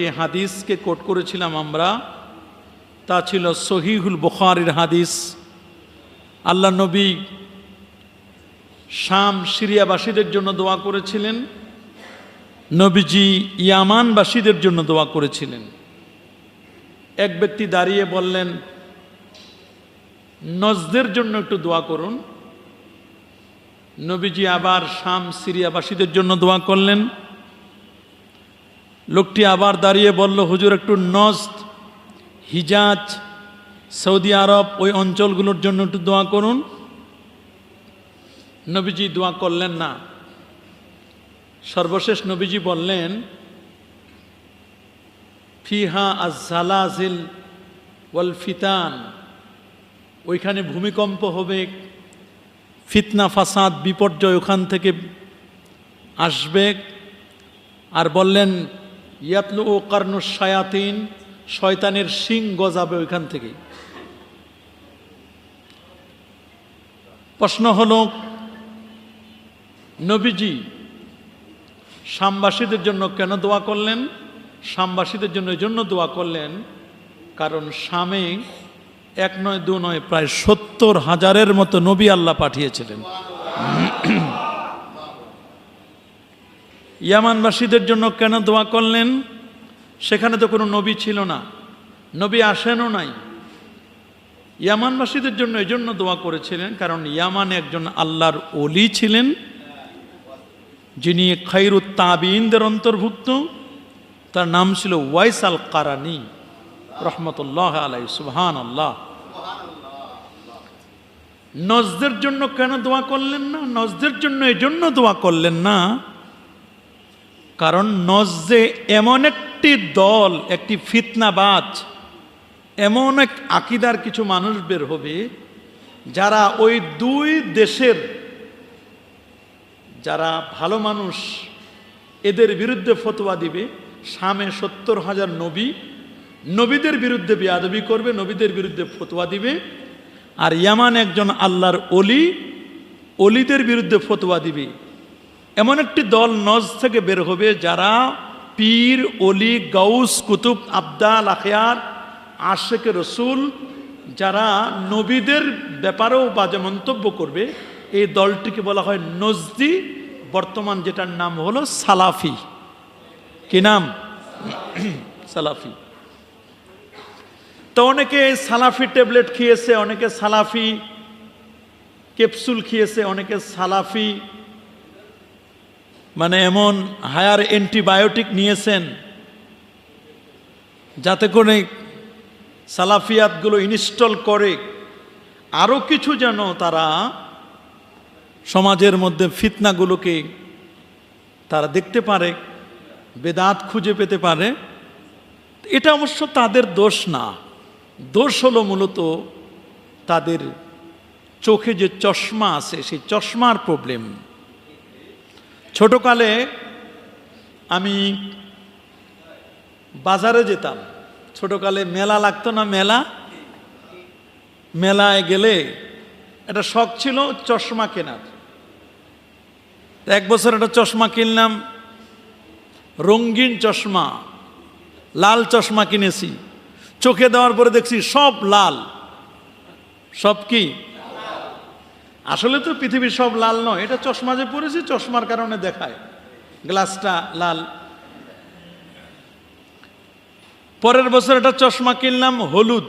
যে হাদিসকে কোট করেছিলাম আমরা, তা ছিল সহিহুল বুখারীর হাদিস। আল্লাহ নবী শাম সিরিয়াবাসীদের জন্য দোয়া করেছিলেন, নবীজি ইয়ামানবাসীদের জন্য দোয়া করেছিলেন। এক ব্যক্তি দাঁড়িয়ে বললেন, নজদের জন্য একটু দোয়া করুন। নবীজি আবার শাম সিরিয়াবাসীদের জন্য দোয়া করলেন। লোকটি আবার দাঁড়িয়ে বলল, হুজুর একটু নজদ, হিজাজ, সৌদি আরব ওই অঞ্চলগুলোর জন্য একটু দোয়া করুন। নবীজি দোয়া করলেন না। সর্বশেষ নবীজি বললেন, ফিহা আজ-জালাজিল ওয়াল ফিতান, ওইখানে ভূমিকম্প হবে, ফিতনা ফাসাদ বিপর্যয় ওখান থেকে আসবে। আর বললেন, ইয়াতলু ও কারনুস শায়াতিন, শয়তানের শিং গজাবে ওইখান থেকে। প্রশ্ন হলো, নবীজি শামবাসীদের জন্য কেন দোয়া করলেন? শামবাসীদের জন্য এই জন্য দোয়া করলেন কারণ শামে এক নয় দু নয় প্রায় ৭০,০০০-এর মতো নবী আল্লাহ পাঠিয়েছিলেন। ইয়ামানবাসীদের জন্য কেন দোয়া করলেন? সেখানে তো কোনো নবী ছিল না, নবী আসেনও নাই। ইয়ামানবাসীদের জন্য এই জন্য দোয়া করেছিলেন কারণ ইয়ামানে একজন আল্লাহর ওলি ছিলেন, যিনি খায়রুত তাবিঈনদের অন্তর্ভুক্ত। তার নাম ছিল ওয়াইস আল কারানি রহমতুল্লাহ আলাইহি। সুবহানাল্লাহ। নজদের জন্য কেন দোয়া করলেন না? নজদের জন্য এই জন্য দোয়া করলেন না কারণ নজদে এমন একটি দল, একটি ফিতনাবাজ, এমন এক আকীদার কিছু মানুষ বের হবে যারা ওই দুই দেশের যারা ভালো মানুষ এদের বিরুদ্ধে ফতোয়া দিবে। শামে ৭০,০০০ নবী, নবীদের বিরুদ্ধে বেয়াদবি করবে, নবীদের বিরুদ্ধে ফতোয়া দিবে। আর ইয়ামান একজন আল্লাহর ওলি, ওলিদের বিরুদ্ধে ফতোয়া দিবে। এমন একটি দল নজ থেকে বের হবে যারা পীর, ওলি, গাউস, কুতুব, আবদাল, আখিয়ার, আশেকে রসুল, যারা নবীদের ব্যাপারেও বাজে মন্তব্য করবে। এই দলটিকে বলা হয় নজদি। বর্তমান যেটার নাম হলো সালাফি। কি নাম? সালাফি। তো অনেকে সালাফি ট্যাবলেট খেয়েছে, অনেকে সালাফি ক্যাপসুল খেয়েছে, অনেকে সালাফি মানে এমন হায়ার অ্যান্টিবায়োটিক নিয়েছেন যাতে করে সালাফিয়াতগুলো ইনস্টল করে আরও কিছু যেন তারা সমাজের মধ্যে ফিতনাগুলোকে তারা দেখতে পারে, বেদাত খুঁজে পেতে পারে। এটা অবশ্য তাদের দোষ না, দোষ হলো মূলত তাদের চোখে যে চশমা আছে সেই চশমার প্রবলেম। ছোটকালে আমি বাজারে যেতাম, ছোটকালে মেলা লাগতো না, মেলায় গেলে একটা শখ ছিল চশমা কেনার। এক বছর একটা চশমা কিনলাম, রঙিন চশমা, লাল চশমা কিনেছি। চোখে দেওয়ার পরে দেখছি সব লাল। সব কি? আসলে তো পৃথিবীর সব লাল নয়, এটা চশমা যে পরেছি চশমার কারণে দেখায় গ্লাসটা লাল। পরের বছর একটা চশমা কিনলাম হলুদ,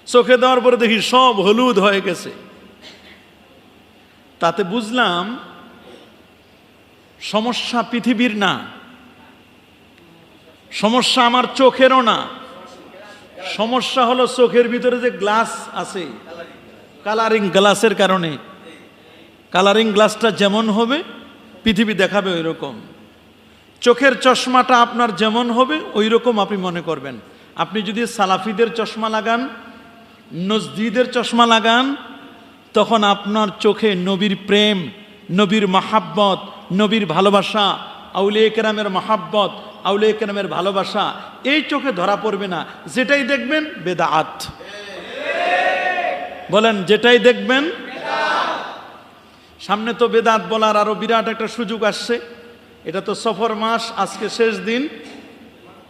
চোখে দেওয়ার পরে দেখি সব হলুদ হয়ে গেছে। তাতে বুঝলাম সমস্যা পৃথিবীর না, সমস্যা আমার চোখেরও না, সমস্যা হলো চোখের ভিতরে যে গ্লাস আছে, কালারিং গ্লাসের কারণে। কালারিং গ্লাসটা যেমন হবে পৃথিবী দেখাবে ওই রকম। চোখের চশমাটা আপনার যেমন হবে ওই রকম আপনি মনে করবেন। আপনি যদি সালাফিদের চশমা লাগান, নজদিদের চশমা লাগান, তখন আপনার চোখে নবীর প্রেম, নবীর মাহাব্বত, নবীর ভালোবাসা, আউলিয়া কেরামের মাহাব্বত, আউলিয়া কেরামের ভালোবাসা এই চোখে ধরা পড়বে না। যেটাই দেখবেন বেদাত। বলেন, যেটাই দেখবেন। সামনে তো বেদাত বলার আরো বিরাট একটা সুযোগ আসছে। এটা তো সফর মাস, আজকে শেষ দিন।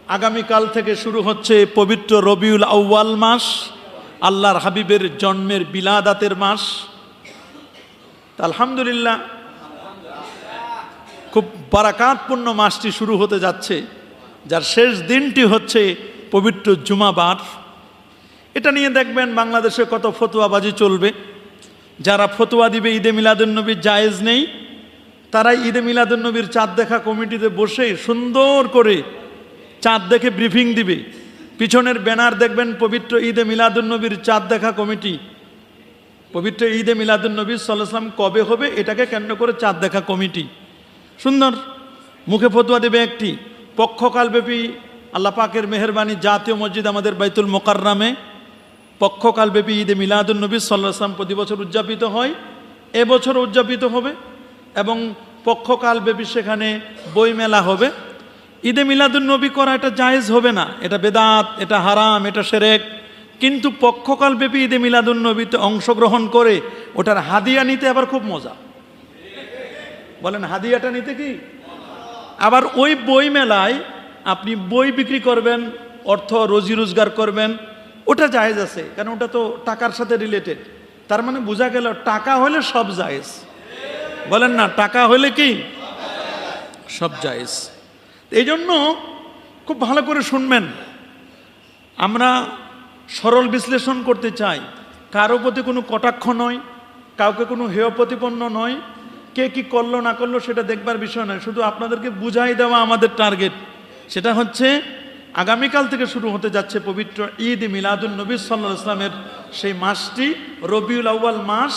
আগামীকাল থেকে শুরু হচ্ছে পবিত্র রবিউল আউয়াল মাস, আল্লাহর হাবিবের জন্মের বিলাদাতের মাস। আলহামদুলিল্লাহ, খুব বারাকাতপূর্ণ মাসটি শুরু হতে যাচ্ছে, যার শেষ দিনটি হচ্ছে পবিত্র জুমাবার। এটা নিয়ে দেখবেন বাংলাদেশে কত ফতোয়াবাজি চলবে। যারা ফতোয়া দিবে ঈদে মিলাদুন্নবীর জায়েজ নেই, তারা ঈদে মিলাদুন্নবীর চাঁদ দেখা কমিটিতে বসে সুন্দর করে চাঁদ দেখে ব্রিফিং দিবে। পিছনের ব্যানার দেখবেন পবিত্র ঈদে মিলাদুন্নবীর চাঁদ দেখা কমিটি। পবিত্র ঈদে মিলাদুন্নবী সাল্লাল্লাহু আলাইহি ওয়াসাল্লাম কবে হবে এটাকে কেন্দ্র করে চাঁদ দেখা কমিটি। সুন্দর মুখে ফতোয়া দেবে একটি। পক্ষকালব্যাপী আল্লাহ পাকের মেহেরবানি জাতীয় মসজিদ আমাদের বাইতুল মোকাররমে পক্ষকালব্যাপী ঈদে মিলাদুন্নবী সাল্লাল্লাহু আলাইহি ওয়াসাল্লাম প্রতি বছর উদযাপিত হয়, এবছর উদযাপিত হবে এবং পক্ষকালব্যাপী সেখানে বইমেলা হবে। ঈদে মিলাদুন্নবী করা এটা জায়েজ হবে না, এটা বেদাত, এটা হারাম, এটা শিরক। কিন্তু পক্ষকালব্যাপী ঈদে মিলাদুন্নবীতে অংশগ্রহণ করে ওটার হাদিয়া নিতে আবার খুব মজা। বলেন হাদিয়াটা নিতে কি? আবার ওই বই মেলায় আপনি বই বিক্রি করবেন, অর্থ রোজি রোজগার করবেন, ওটা জায়েজ আছে, কারণ ওটা তো টাকার সাথে রিলেটেড। তার মানে বোঝা গেল টাকা হলে সব জায়েজ। বলেন না, টাকা হলে কি সব জায়েজ। এই জন্য খুব ভালো করে শুনবেন, আমরা সরল বিশ্লেষণ করতে চাই, কারো প্রতি কোনো কটাক্ষ নয়, কাউকে কোনো হেয় প্রতিপন্ন নয়, কে কি করলো না করলো সেটা দেখবার বিষয় নয়, শুধু আপনাদেরকে বুঝাই দেওয়া আমাদের টার্গেট। সেটা হচ্ছে আগামীকাল থেকে শুরু হতে যাচ্ছে পবিত্র ঈদ মিলাদুন্নবী সাল্লাল্লাহু আলাইহি ওয়াসাল্লামের সেই মাসটি, রবিউল আউয়াল মাস।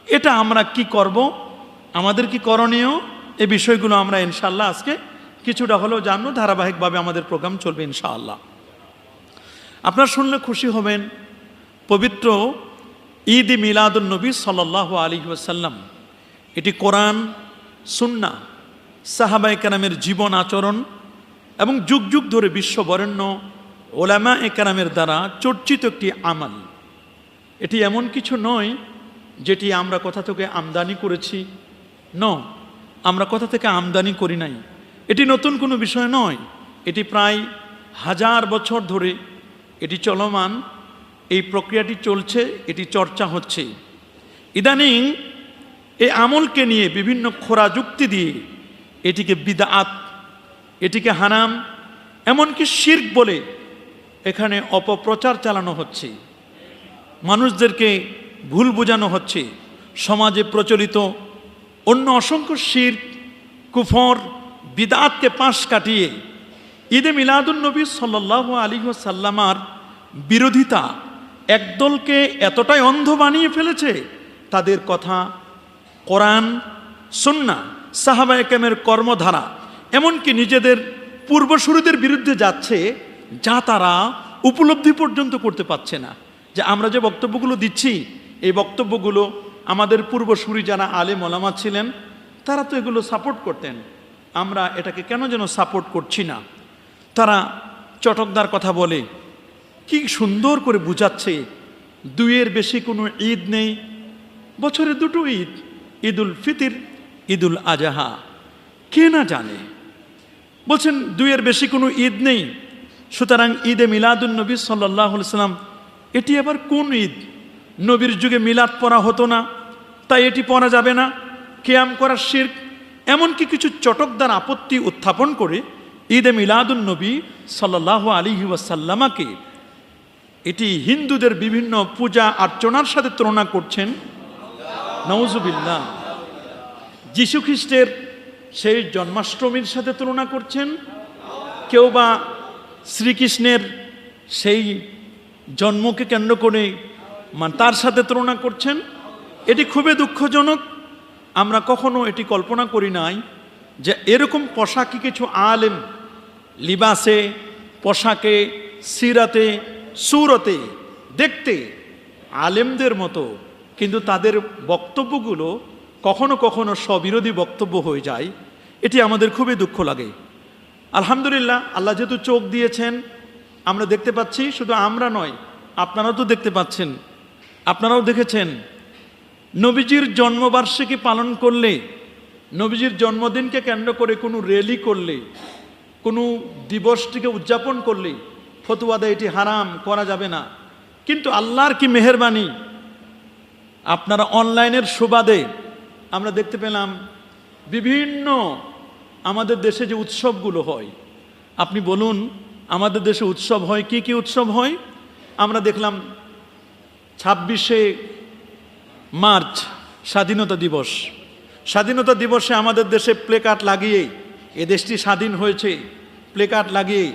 এটা আমরা কি করব, আমাদের কি করণীয়, এই বিষয়গুলো আমরা ইনশাআল্লাহ আজকে কিছুটা হলেও জানবো। ধারাবাহিকভাবে আমাদের প্রোগ্রাম চলবে ইনশাআল্লাহ। আপনারা শুনলে খুশি হবেন, পবিত্র ঈদ মিলাদুন্নবী সাল্লাল্লাহু আলাইহি ওয়াসাল্লাম এটি কোরআন, সুন্নাহ, সাহাবায়ে কেরামের জীবন আচরণ এবং যুগ যুগ ধরে বিশ্ববরেণ্য ওলামায়ে কেরামের দ্বারা চর্চিত একটি আমাল। এটি এমন কিছু নয় যেটি আমরা কোথা থেকে আমদানি করেছি, আমরা কোথা থেকে আমদানি করি নাই। এটি নতুন কোনো বিষয় নয়, এটি প্রায় 1000 বছর ধরে এটি চলমান, এই প্রক্রিয়াটি চলছে, এটি চর্চা হচ্ছে। ইদানিং এই আমলকে নিয়ে বিভিন্ন খোরা যুক্তি দিয়ে এটিকে বিদআত, এটিকে হারাম, এমনকি শিরক বলে এখানে অপপ্রচার চালানো হচ্ছে, মানুষদেরকে ভুল বোঝানো হচ্ছে। সমাজে প্রচলিত অন্য অসংখ্য শিরক, কুফর, বিদআতকে পাশ কাটিয়ে ঈদে মিলাদুন্নবী সাল্লাল্লাহু আলাইহি ওয়াসাল্লামের বিরোধিতা একদলকে এতটাই অন্ধ বানিয়ে ফেলেছে, তাদের কথা, কোরআন, সুন্নাহ, সাহাবায়ে কেরামের কর্মধারা, এমনকি নিজেদের পূর্বসূরীদের বিরুদ্ধে যাচ্ছে, যা তারা উপলব্ধি পর্যন্ত করতে পারছে না। যে আমরা যে বক্তব্যগুলো দিচ্ছি, এই বক্তব্যগুলো আমাদের পূর্বসূরী যারা আলেম ওলামা ছিলেন তারা তো এগুলো সাপোর্ট করতেন, আমরা এটাকে কেন যেন সাপোর্ট করছি না। তারা চটকদার কথা বলে, কি সুন্দর করে বুঝাচ্ছে, দুইয়ের বেশি কোনো ঈদ নেই, বছরে দুটো ঈদ, ঈদুল ফিতর, ঈদুল আজহা। কে না জানে, বলছেন দুইয়ের বেশি কোনো ঈদ নেই, সুতরাং ঈদে মিলাদুন্নবী সাল্লাল্লাহু আলাইহি ওয়াসাল্লাম এটি আবার কোন ঈদ? নবীর যুগে মিলাদ পড়া হতো না, তাই এটি পড়া যাবে না, কিয়াম করা শিরক। এমনকি কিছু চটকদার আপত্তি উত্থাপন করে ঈদে মিলাদুন্নবী সাল্লাল্লাহু আলাইহি ওয়াসাল্লামকে এটি হিন্দুদের বিভিন্ন পূজা অর্চনার সাথে তুলনা করছেন। নাউজুবিল্লাহ। যীশু খ্রিস্টের সেই জন্মাষ্টমীর সাথে তুলনা করছেন, কেউ বা শ্রীকৃষ্ণের সেই জন্মকে কেন্দ্র করে তার সাথে তুলনা করছেন। এটি খুবই দুঃখজনক। আমরা কখনো এটি কল্পনা করি নাই যে এরকম পোশাকি কিছু আলেম লিবাসে, পোশাকে, সিরাতে, সুরতে দেখতে আলেমদের মতো, কিন্তু তাদের বক্তব্যগুলো কখনো কখনো স্ববিরোধী বক্তব্য হয়ে যায়। এটি আমাদের খুবই দুঃখ লাগে। আলহামদুলিল্লাহ, আল্লাহ যেহেতু চোখ দিয়েছেন, আমরা দেখতে পাচ্ছি। শুধু আমরা নয়, আপনারাও তো দেখতে পাচ্ছেন, আপনারাও দেখেছেন। নবীজির জন্মবার্ষিকী পালন করলে, নবীজির জন্মদিনকে কেন্দ্র করে কোনো র্যালি করলে কোনো দিবসটিকে উদযাপন করলে ফতোয়া দেয় এটি হারাম, করা যাবে না। কিন্তু আল্লাহর কি মেহেরবানি, আপনারা অনলাইনের সুবাদে আমরা দেখতে পেলাম বিভিন্ন আমাদের দেশে যে উৎসবগুলো হয়, আপনি বলুন আমাদের দেশে উৎসব হয় কি কি উৎসব হয়? আমরা দেখলাম 26শে মার্চ স্বাধীনতা দিবস। স্বাধীনতা দিবসে আমাদের দেশে প্লেকার্ড লাগিয়ে এ দেশটি স্বাধীন হয়েছে প্লেকার্ড লাগিয়ে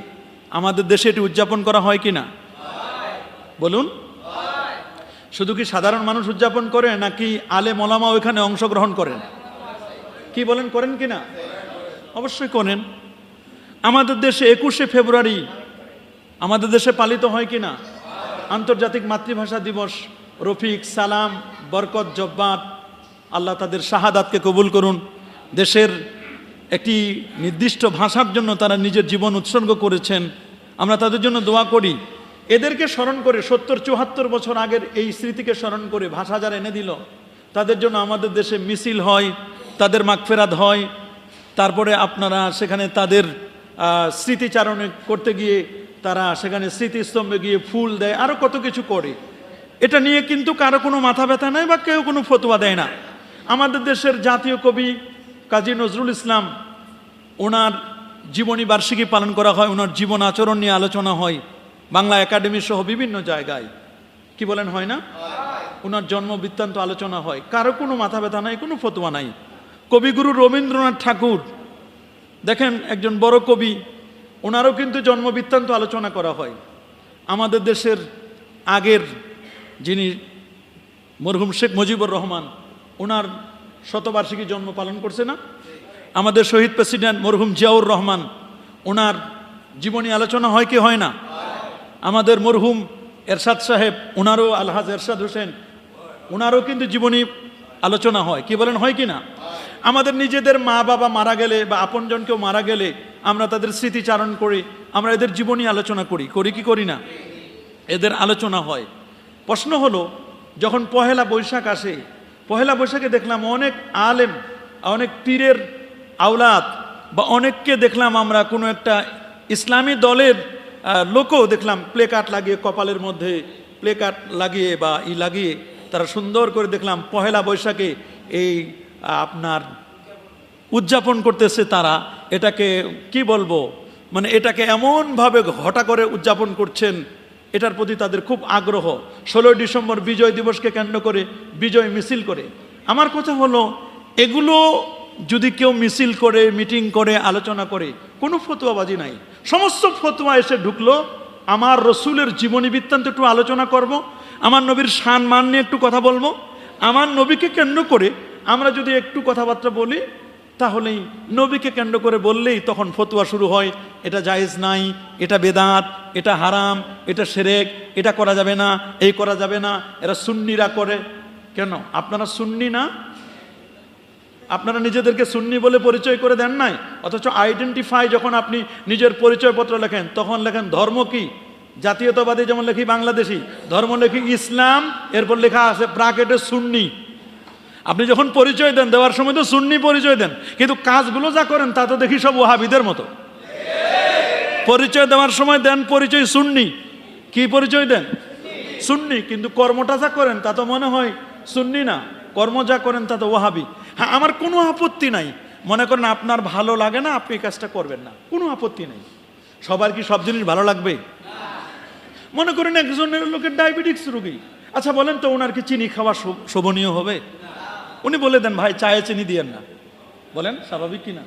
আমাদের দেশে এটি উদযাপন করা হয় কি না? বলুন, শুধু কি সাধারণ মানুষ উদযাপন করে নাকি আলেম ওলামাও এখানে অংশগ্রহণ করেন? কি বলেন, করেন কি না? অবশ্যই করেন। আমাদের দেশে 21শে ফেব্রুয়ারি আমাদের দেশে পালিত হয় কি না? আন্তর্জাতিক মাতৃভাষা দিবস। রফিক, সালাম, বরকত, জব্বাত, আল্লাহ তাদের শাহাদাতকে কবুল করুন। দেশের একটি নির্দিষ্ট ভাষার জন্য তারা নিজের জীবন উৎসর্গ করেছেন, আমরা তাদের জন্য দোয়া করি। এদেরকে স্মরণ করে 70-74 বছর আগের এই স্মৃতিকে স্মরণ করে ভাষা যারা এনে দিল, তাদের জন্য আমাদের দেশে মিছিল হয়, তাদের মাগফিরাত হয়। তারপরে আপনারা সেখানে তাদের স্মৃতিচারণ করতে গিয়ে তারা সেখানে স্মৃতিস্তম্ভে গিয়ে ফুল দেয়, আরও কত কিছু করে। এটা নিয়ে কিন্তু কারো কোনো মাথা ব্যথা নেই বা কেউ কোনো ফতোয়া দেয় না। আমাদের দেশের জাতীয় কবি কাজী নজরুল ইসলাম, ওনার জীবনী বার্ষিকী পালন করা হয়, ওনার জীবন আচরণ নিয়ে আলোচনা হয় বাংলা একাডেমি সহ বিভিন্ন জায়গায়। কি বলেন, হয় না? ওনার জন্ম বৃত্তান্ত আলোচনা হয়, কারো কোনো মাথা ব্যথা নাই, কোনো ফতোয়া নাই। কবিগুরু রবীন্দ্রনাথ ঠাকুর দেখেন একজন বড় কবি, ওনারও কিন্তু জন্ম বৃত্তান্ত আলোচনা করা হয়। আমাদের দেশের আগের যিনি মরহুম শেখ মুজিবুর রহমান, ওনার শতবার্ষিকী জন্ম পালন করছে না? আমাদের শহীদ প্রেসিডেন্ট মরহুম জিয়াউর রহমান, ওনার জীবনী আলোচনা হয় কি হয় না? আমাদের মরহুম এরশাদ সাহেব, ওনারও আলহাজ এরশাদ হোসেন, ওনারও কিন্তু জীবনী আলোচনা হয়। কি বলেন, হয় কি না? আমাদের নিজেদের মা বাবা মারা গেলে বা আপনজন কেউ মারা গেলে আমরা তাদের স্মৃতিচারণ করি, আমরা এদের জীবনী আলোচনা করি, করি কি করি না? এদের আলোচনা হয়। প্রশ্ন হলো, যখন পহেলা বৈশাখ আসে, পহেলা বৈশাখে দেখলাম অনেক আলেম, অনেক পীরের আওলাদ বা অনেককে দেখলাম আমরা কোনো একটা ইসলামী দলের লোকও দেখলাম প্লেকার্ড লাগিয়ে, কপালের মধ্যে প্লেকার্ড লাগিয়ে বা লাগিয়ে তারা সুন্দর করে দেখলাম পহেলা বৈশাখে এই আপনার উদযাপন করতেছে। তারা এটাকে কি বলবো, মানে এটাকে এমনভাবে ঘটা করে উদযাপন করছেন, এটার প্রতি তাদের খুব আগ্রহ। 16ই ডিসেম্বর বিজয় দিবসকে কেন্দ্র করে বিজয় মিছিল করে। আমার কথা হলো, এগুলো যদি কেউ মিছিল করে, মিটিং করে, আলোচনা করে, কোনো ফতোয়াবাজি নাই। সমস্ত ফতোয়া এসে ঢুকলো আমার রসুলের জীবনী বৃত্তান্ত একটু আলোচনা করব, আমার নবীর শান মান নিয়ে একটু কথা বলবো। আমার নবীকে কেন্দ্র করে আমরা যদি একটু কথাবার্তা বলি, তাহলেই নবীকে কেন্দ্র করে বললেই তখন ফতোয়া শুরু হয়। এটা জায়েজ নাই, এটা বেদাত, এটা হারাম, এটা শিরক, এটা করা যাবে না, এই করা যাবে না, এরা সুন্নিরা করে। কেন আপনারা সুন্নি না? আপনারা নিজেদেরকে সুন্নি বলে পরিচয় করে দেন নাই, অথচ আইডেন্টিফাই যখন আপনি নিজের পরিচয়পত্র লেখেন তখন লেখেন ধর্ম কি? জাতীয়তাবাদী যেমন লেখি বাংলাদেশি, ধর্ম লেখি ইসলাম, এরপর লেখা আছে ব্র্যাকেটে সুন্নি। আপনি যখন পরিচয় দেন, দেওয়ার সময় তো সুন্নি পরিচয় দেন, কিন্তু কাজগুলো যা করেন তা তো দেখি সব ওয়াহাবিদের মতো। পরিচয় দেওয়ার সময় দেন পরিচয় সুন্নি, কি পরিচয় দেন? সুন্নি, কিন্তু কর্মটা যা করেন তা তো মনে হয় সুন্নি না, কর্ম যা করেন তা তো ওয়াহাবি। হ্যাঁ, আমার কোনো আপত্তি নাই, মনে করেন আপনার ভালো লাগে না, আপনি এই কাজটা করবেন না, কোনো আপত্তি নেই। সবার কি সব জিনিস ভালো লাগবে? মনে করেন একজনের লোকের ডায়াবেটিক্স রোগী, আচ্ছা বলেন তো ওনার কি চিনি খাওয়া শোভনীয় হবে? উনি বলে দেন ভাই চায়ে চিনি দিয়েন না, বলেন স্বাভাবিক কিনা?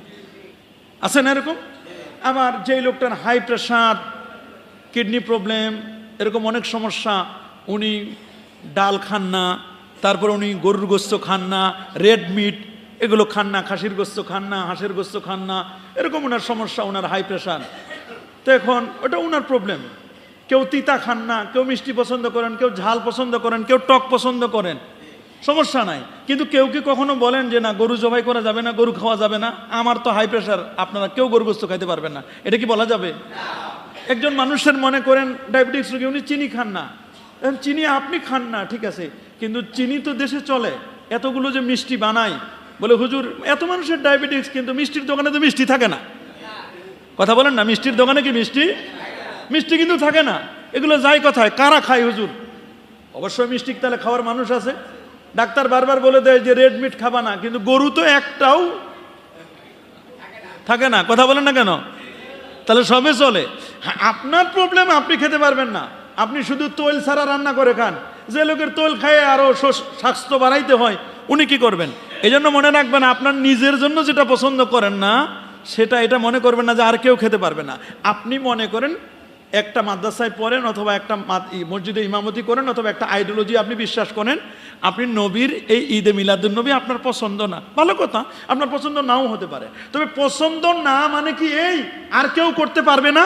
আছে না এরকম? আবার যেই লোকটার হাই প্রেশার, কিডনি প্রবলেম, এরকম অনেক সমস্যা, উনি ডাল খান না, তারপর উনি গরুর গোস্ত খান না, রেড মিট এগুলো খান না, খাসির গোস্ত খান না, হাঁসের গোস্ত খান না, এরকম ওনার সমস্যা, ওনার হাই প্রেশার। তো এখন ওটা ওনার প্রবলেম। কেউ তিতা খান না, কেউ মিষ্টি পছন্দ করেন, কেউ ঝাল পছন্দ করেন, কেউ টক পছন্দ করেন, সমস্যা নাই। কিন্তু কেউ কি কখনো বলেন যে না গরু জবাই করা যাবে না, গরু খাওয়া যাবে না, আমার তো হাই প্রেশার, আপনারা কেউ গরু গোস্ত খাইতে পারবেন না, এটা কি বলা যাবে? একজন মানুষের মনে করেন ডায়াবেটিক্স রোগী, উনি চিনি খান না, চিনি আপনি খান না ঠিক আছে, কিন্তু চিনি তো দেশে চলে, এতগুলো যে মিষ্টি বানাই, বলে হুজুর এত মানুষের ডায়াবেটিক্স, কিন্তু মিষ্টির দোকানে তো মিষ্টি থাকে না। কথা বলেন না, মিষ্টির দোকানে কি মিষ্টি মিষ্টি কিন্তু থাকে না, এগুলো যায় কোথায়? কারা খায় হুজুর? অবশ্যই মিষ্টি তাহলে খাওয়ার মানুষ আছে। ডাক্তার বারবার বলে দেয় যে রেড মিট খাবা না, কিন্তু গরু তো একটাও থাকে না। কথা বলেন না কেন? তাহলে সবে চলে। হ্যাঁ, আপনার প্রবলেম, আপনি খেতে পারবেন না, আপনি শুধু তৈল ছাড়া রান্না করে খান। যে লোকের তৈল খায় আরো স্বাস্থ্য বাড়াইতে হয়, উনি কি করবেন? এই জন্য মনে রাখবেন, আপনার নিজের জন্য যেটা পছন্দ করেন না সেটা এটা মনে করবেন না যে আর কেউ খেতে পারবে না। আপনি মনে করেন একটা মাদ্রাসায় পড়েন, অথবা একটা মসজিদে ইমামতি করেন, অথবা একটা আইডিওলজি আপনি বিশ্বাস করেন, আপনি নবীর এই ঈদে মিলাদুন নবী আপনার পছন্দ না, ভালো কথা, আপনার পছন্দ নাও হতে পারে। তবে পছন্দ না মানে কি এই আর কেউ করতে পারবে না?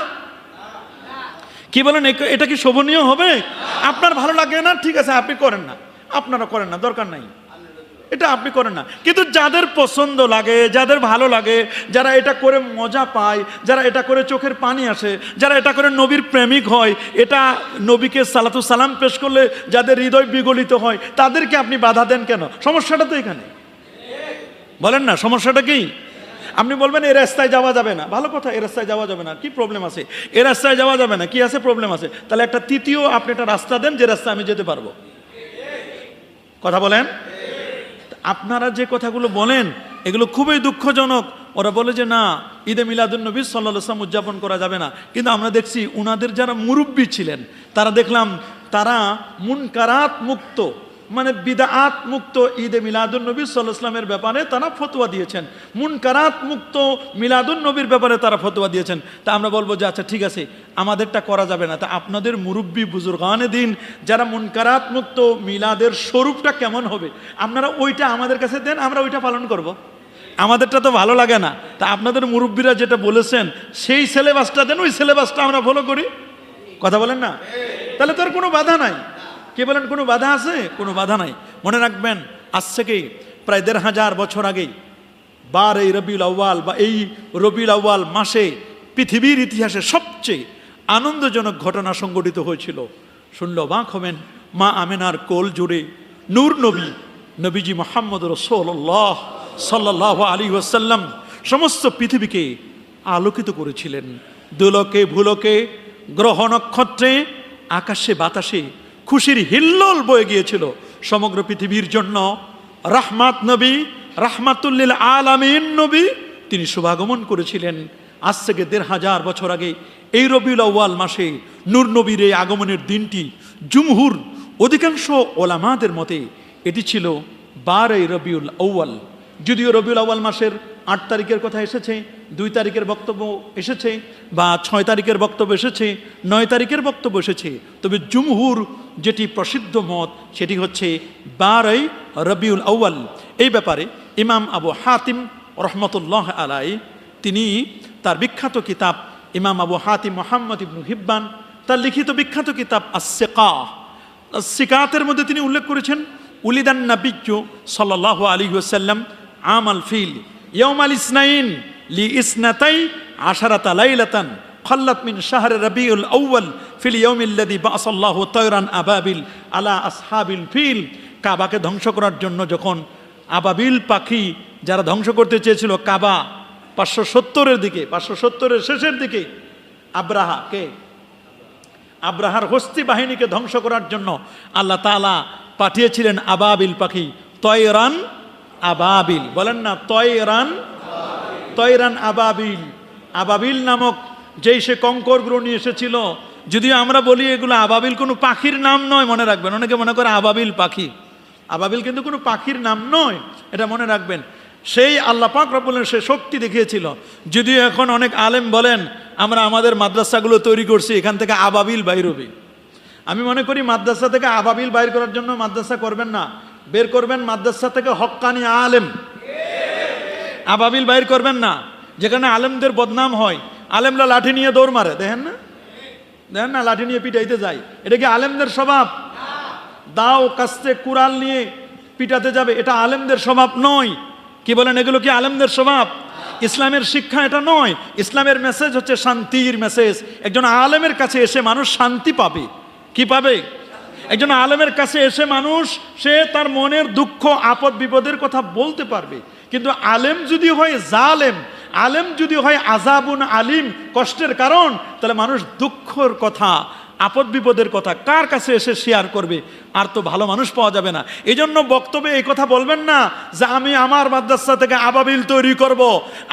কি বলেন? এটা কি শোভনীয় হবে? আপনার ভালো লাগে না, ঠিক আছে, আপনি করেন না, আপনারা করেন না, দরকার নাই, এটা আপনি করেন না। কিন্তু যাদের পছন্দ লাগে, যাদের ভালো লাগে, যারা এটা করে মজা পায়, যারা এটা করে চোখের পানি আসে, যারা এটা করে নবীর প্রেমিক হয়, এটা নবীকে সালাতু সালাম পেশ করলে যাদের হৃদয় বিগলিত হয়, তাদেরকে আপনি বাধা দেন কেন? সমস্যাটা তো এখানে, বলেন না, সমস্যাটা কি? আপনি বলবেন এই রাস্তায় যাওয়া যাবে না, ভালো কথা, এই রাস্তায় যাওয়া যাবে না, কি প্রবলেম আছে? এই রাস্তায় যাওয়া যাবে না, কি আছে? প্রবলেম আছে। তাহলে একটা তৃতীয় আপনি একটা রাস্তা দেন, যে রাস্তায় আমি যেতে পারবো। কথা বলেন। আপনারা যে কথাগুলো বলেন এগুলো খুবই দুঃখজনক। ওরা বলে যে না, ঈদে মিলাদুন নবী সাল্লাল্লাহু আলাইহি ওয়াসাল্লাম উদযাপন করা যাবে না। কিন্তু আমরা দেখছি উনাদের যারা মুরব্বী ছিলেন, তারা দেখলাম তারা মুনকারাত মুক্ত, মানে বিদআত মুক্ত ঈদে মিলাদুন নবী সাল্লাল্লাহু আলাইহি ওয়াসাল্লামের ব্যাপারে তারা ফতোয়া দিয়েছেন, মুনকারাত মুক্ত মিলাদুন নবীর ব্যাপারে তারা ফতোয়া দিয়েছেন। তা আমরা বলবো যে আচ্ছা ঠিক আছে, আমাদেরটা করা যাবে না, তা আপনাদের মুরব্বী বুজুর্গানে দিন যারা মুনকারাত মুক্ত মিলাদের স্বরূপটা কেমন হবে, আপনারা ওইটা আমাদের কাছে দেন, আমরা ওইটা পালন করব। আমাদেরটা তো ভালো লাগে না, তা আপনাদের মুরব্বীরা যেটা বলেছেন সেই সিলেবাসটা দেন, ওই সিলেবাসটা আমরা ফলো করি। কথা বলেন না? তাহলে তো আর কোনো বাধা নাই। কে বলেন কোনো বাধা আছে? কোনো বাধা নাই। মনে রাখবেন, আজ থেকে প্রায় ১৫০০ বছর আগেই 12 রবিউল আউয়াল বা এই রবিউল আউয়াল মাসে পৃথিবীর ইতিহাসে সবচেয়ে আনন্দজনক ঘটনা সংঘটিত হয়েছিল। শুনলে অবাক হবেন, মা আমেনার কোল জুড়ে নূর নবী, নবীজি মুহাম্মদ রাসূলুল্লাহ সাল্লাল্লাহু আলাইহি ওয়াসাল্লাম সমস্ত পৃথিবীকে আলোকিত করেছিলেন। দুলোকে ভুলোকে, গ্রহ নক্ষত্রে, আকাশে বাতাসে খুশির হিল্লোল বয়ে গিয়েছিল সমগ্র পৃথিবীর জন্য। রাহমাত নবী, রাহমাতুল্লিল আলামিন নবী, তিনি শুভাগমন করেছিলেন। আজ থেকে ১৫০০ বছর আগে এই রবিউল আউয়াল মাসে নূর নবীর এই আগমনের দিনটি জুমহুর অধিকাংশ ওলামাদের মতে এটি ছিল 12 রবিউল আউয়াল। যদিও রবিউল আউয়াল মাসের 8 তারিখের কথা এসেছে, 2 তারিখের বক্তব্য এসেছে, বা 6 তারিখের বক্তব্য এসেছে, 9 তারিখের বক্তব্য এসেছে, তবে জুমহুর যেটি প্রসিদ্ধ মত সেটি হচ্ছে 12 রবিউল আউয়াল। এই ব্যাপারে ইমাম আবু হাতিম রহমতুল্লাহ আলাই তিনি তার বিখ্যাত কিতাব, ইমাম আবু হাতিম মুহাম্মদ ইবনু হিব্বান, তার লিখিত বিখ্যাত কিতাব সিকাতের মধ্যে তিনি উল্লেখ করেছেন, উলিদান নাবিয়্যু সাল্লাল্লাহু আলাইহি ওয়াসাল্লাম আমাল ফিল ইয়াউমাল ইসনাইন লি ইসনাতাই আশারাতা লাইলাতান খাল্লাত মিন শাহর রবিউল আউয়াল ফিল ইয়াউমিল্লাযী বাআসাল্লাহু তায়রান আবাবিল আলা আসহাবিল ফিল। কাবাকে ধ্বংস করার জন্য যখন আবাবিল পাখি যারা ধ্বংস করতে চেয়েছিল কাবা 570-এর দিকে, 570-এর শেষের দিকে আব্রাহার হস্তি বাহিনীকে ধ্বংস করার জন্য আল্লাহ তাআলা পাঠিয়েছিলেন আবাবিল পাখি, তয়রান আবাবিল, বলেন না তয়রান আবাবিল। আবাবিল নামক যেই সে কঙ্করগুলো নিয়ে এসেছিল, যদিও আমরা বলি এগুলো আবাবিল কোনো পাখির নাম নয়, মনে রাখবেন, অনেকে মনে করে আবাবিল পাখি, আবাবিল কিন্তু কোনো পাখির নাম নয়, এটা মনে রাখবেন। সেই আল্লাহ পাক রব্বুল আলামিন সে শক্তি দেখিয়েছিল। যদিও এখন অনেক আলেম বলেন আমরা আমাদের মাদ্রাসাগুলো তৈরি করছি, এখান থেকে আবাবিল বাইর হবে। আমি মনে করি মাদ্রাসা থেকে আবাবিল বাইর করার জন্য মাদ্রাসা করবেন না, বের করবেন মাদ্রাসা থেকে হক্কানি আলেম। আবাবিল বাইর করবেন না, যেখানে আলেমদের বদনাম হয়, আলেমরা লাঠি নিয়ে দৌড় মারে, দেখেন না, লাঠি নিয়ে পিটাইতে যায়। এটা কি আলেমদের স্বভাব? দাও কাস্তে কুড়াল নিয়ে পিটাতে যাবে, এটা আলেমদের স্বভাব নয়। কি বলেন, এগুলো কি আলেমদের স্বভাব? ইসলামের শিক্ষা এটা নয়। ইসলামের মেসেজ হচ্ছে শান্তির মেসেজ। একজন আলেমের কাছে এসে মানুষ শান্তি পাবে। কি পাবে? একজন আলেমের কাছে এসে মানুষ সে তার মনের দুঃখ আপদ বিপদের কথা বলতে পারবে। কিন্তু আলেম যদি হয় জালেম, আলেম যদি হয় আযাবুন আলিম, কষ্টের কারণ, তাহলে মানুষ দুঃখের কথা, আপদ বিপদের কথা কার কাছে এসে শেয়ার করবে? আর তো ভালো মানুষ পাওয়া যাবে না। এই জন্য বক্তব্যে এই কথা বলবেন না যে আমি আমার মাদ্রাসা থেকে আবাবিল তৈরি করব।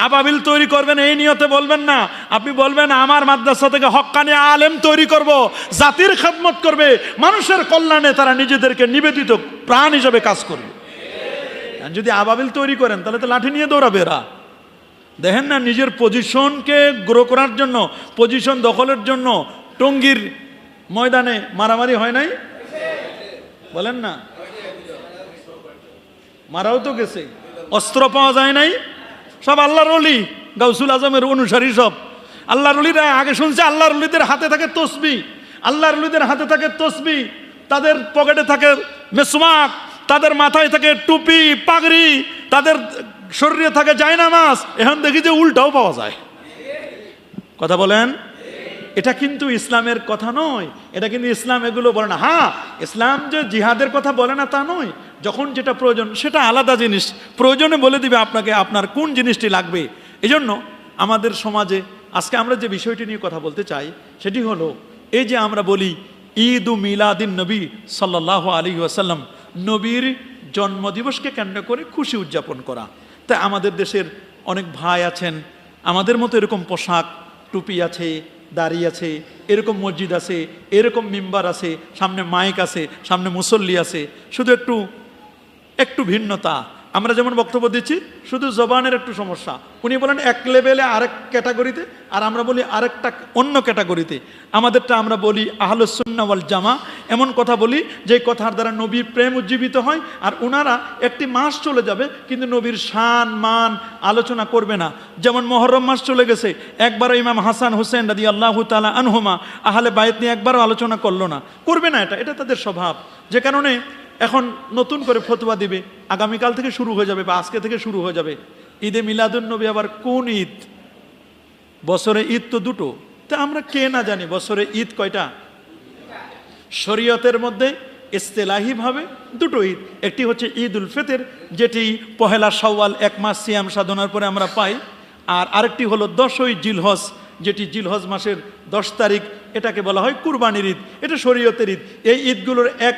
আবাবিল তৈরি করবেন এই নিয়তে বলবেন না। আপনি বলবেন আমার মাদ্রাসা থেকে হক্কানি আলেম তৈরি করব, জাতির খেদমত করবে, মানুষের কল্যাণে তারা নিজেদেরকে নিবেদিত প্রাণ হিসেবে কাজ করবে। যদি আবাবিল তৈরি করেন তাহলে তো লাঠি নিয়ে দৌড়াবে এরা। দেখেন না, নিজের পজিশনকে গ্রো করার জন্য, পজিশন দখলের জন্য টঙ্গীর ময়দানে মারামারি হয় নাই? বলেন না, মারাও তো গেছে, অস্ত্র পাওয়া যায় নাই। সব আল্লাহর ওলি, গাউসুল আজমের অনুসারী সব আল্লাহর ওলিরা। আগে শুনছে আল্লাহর ওলিদের হাতে থাকে তসবিহ, আল্লাহর ওলিদের হাতে থাকে তসবিহ, তাদের পকেটে থাকে মেসওয়াক, তাদের মাথায় থাকে টুপি পাগড়ি, তাদের শরীরে থাকে জায়নামাজ। এখন দেখি যে উল্টাও পাওয়া যায়। কথা বলেন, এটা কিন্তু ইসলামের কথা নয়, এটা কিন্তু ইসলাম এগুলো বলে না। হ্যাঁ, ইসলাম যে জিহাদের কথা বলে না তা নয়, যখন যেটা প্রয়োজন সেটা আলাদা জিনিস, প্রয়োজনে বলে দিবে আপনাকে আপনার কোন জিনিসটি লাগবে। এজন্য আমাদের সমাজে আজকে আমরা যে বিষয়টি নিয়ে কথা বলতে চাই সেটি হলো এই যে আমরা বলি ঈদ উ মিলাদিন নবী সাল্লাল্লাহু আলাইহি ওয়াসাল্লাম, নবীর জন্মদিবসকে কেন্দ্র করে খুশি উদযাপন করা। তাই আমাদের দেশের অনেক ভাই আছেন, আমাদের মতো এরকম পোশাক, টুপি আছে, দাড়ি আছে, এরকম মসজিদ আছে, এরকম মিম্বার আছে, সামনে মাইক আছে, সামনে মুসল্লি আছে, শুধু একটু ভিন্নতা। আমরা যেমন বক্তব্য দিচ্ছি শুধু জবানের একটু সমস্যা, উনি বলেন এক লেভেলে আরেক ক্যাটাগরিতে, আর আমরা বলি আরেকটা অন্য ক্যাটাগরিতে। আমাদেরটা আমরা বলি আহলুস সুন্নাহ ওয়াল জামা, এমন কথা বলি যে কথার দ্বারা নবীর প্রেম উজ্জীবিত হয়। আর ওনারা একটি মাস চলে যাবে কিন্তু নবীর শান মান আলোচনা করবে না। যেমন মহরম মাস চলে গেছে, একবারও ইমাম হাসান হুসেন রাদিয়াল্লাহু তাআলা আনহুমা আহলে বাইত নিয়ে একবারও আলোচনা করলো না, করবে না। এটা তাদের স্বভাব। যে কারণে এখন নতুন করে ফতোয়া দিবে, আগামীকাল থেকে শুরু হয়ে যাবে বা আজকে থেকে শুরু হয়ে যাবে ঈদে মিলাদুন নবী। আবার কোন ঈদ? বছরে ঈদ তো দুটো, তা আমরা কে না জানি বছরে ঈদ কয়টা? শরীয়তের মধ্যে ইস্তেলাহিভাবে দুটো ঈদ, একটি হচ্ছে ঈদ উল ফিতর, যেটি পহেলা শাওয়াল, এক মাস সিয়াম সাধনার পরে আমরা পাই। আর আরেকটি হলো 10ই জিলহজ, যেটি জিলহজ মাসের 10 তারিখ, এটাকে বলা হয় কুরবানির ঈদ। এটা শরীয়তের ঈদ। এই ঈদগুলোর এক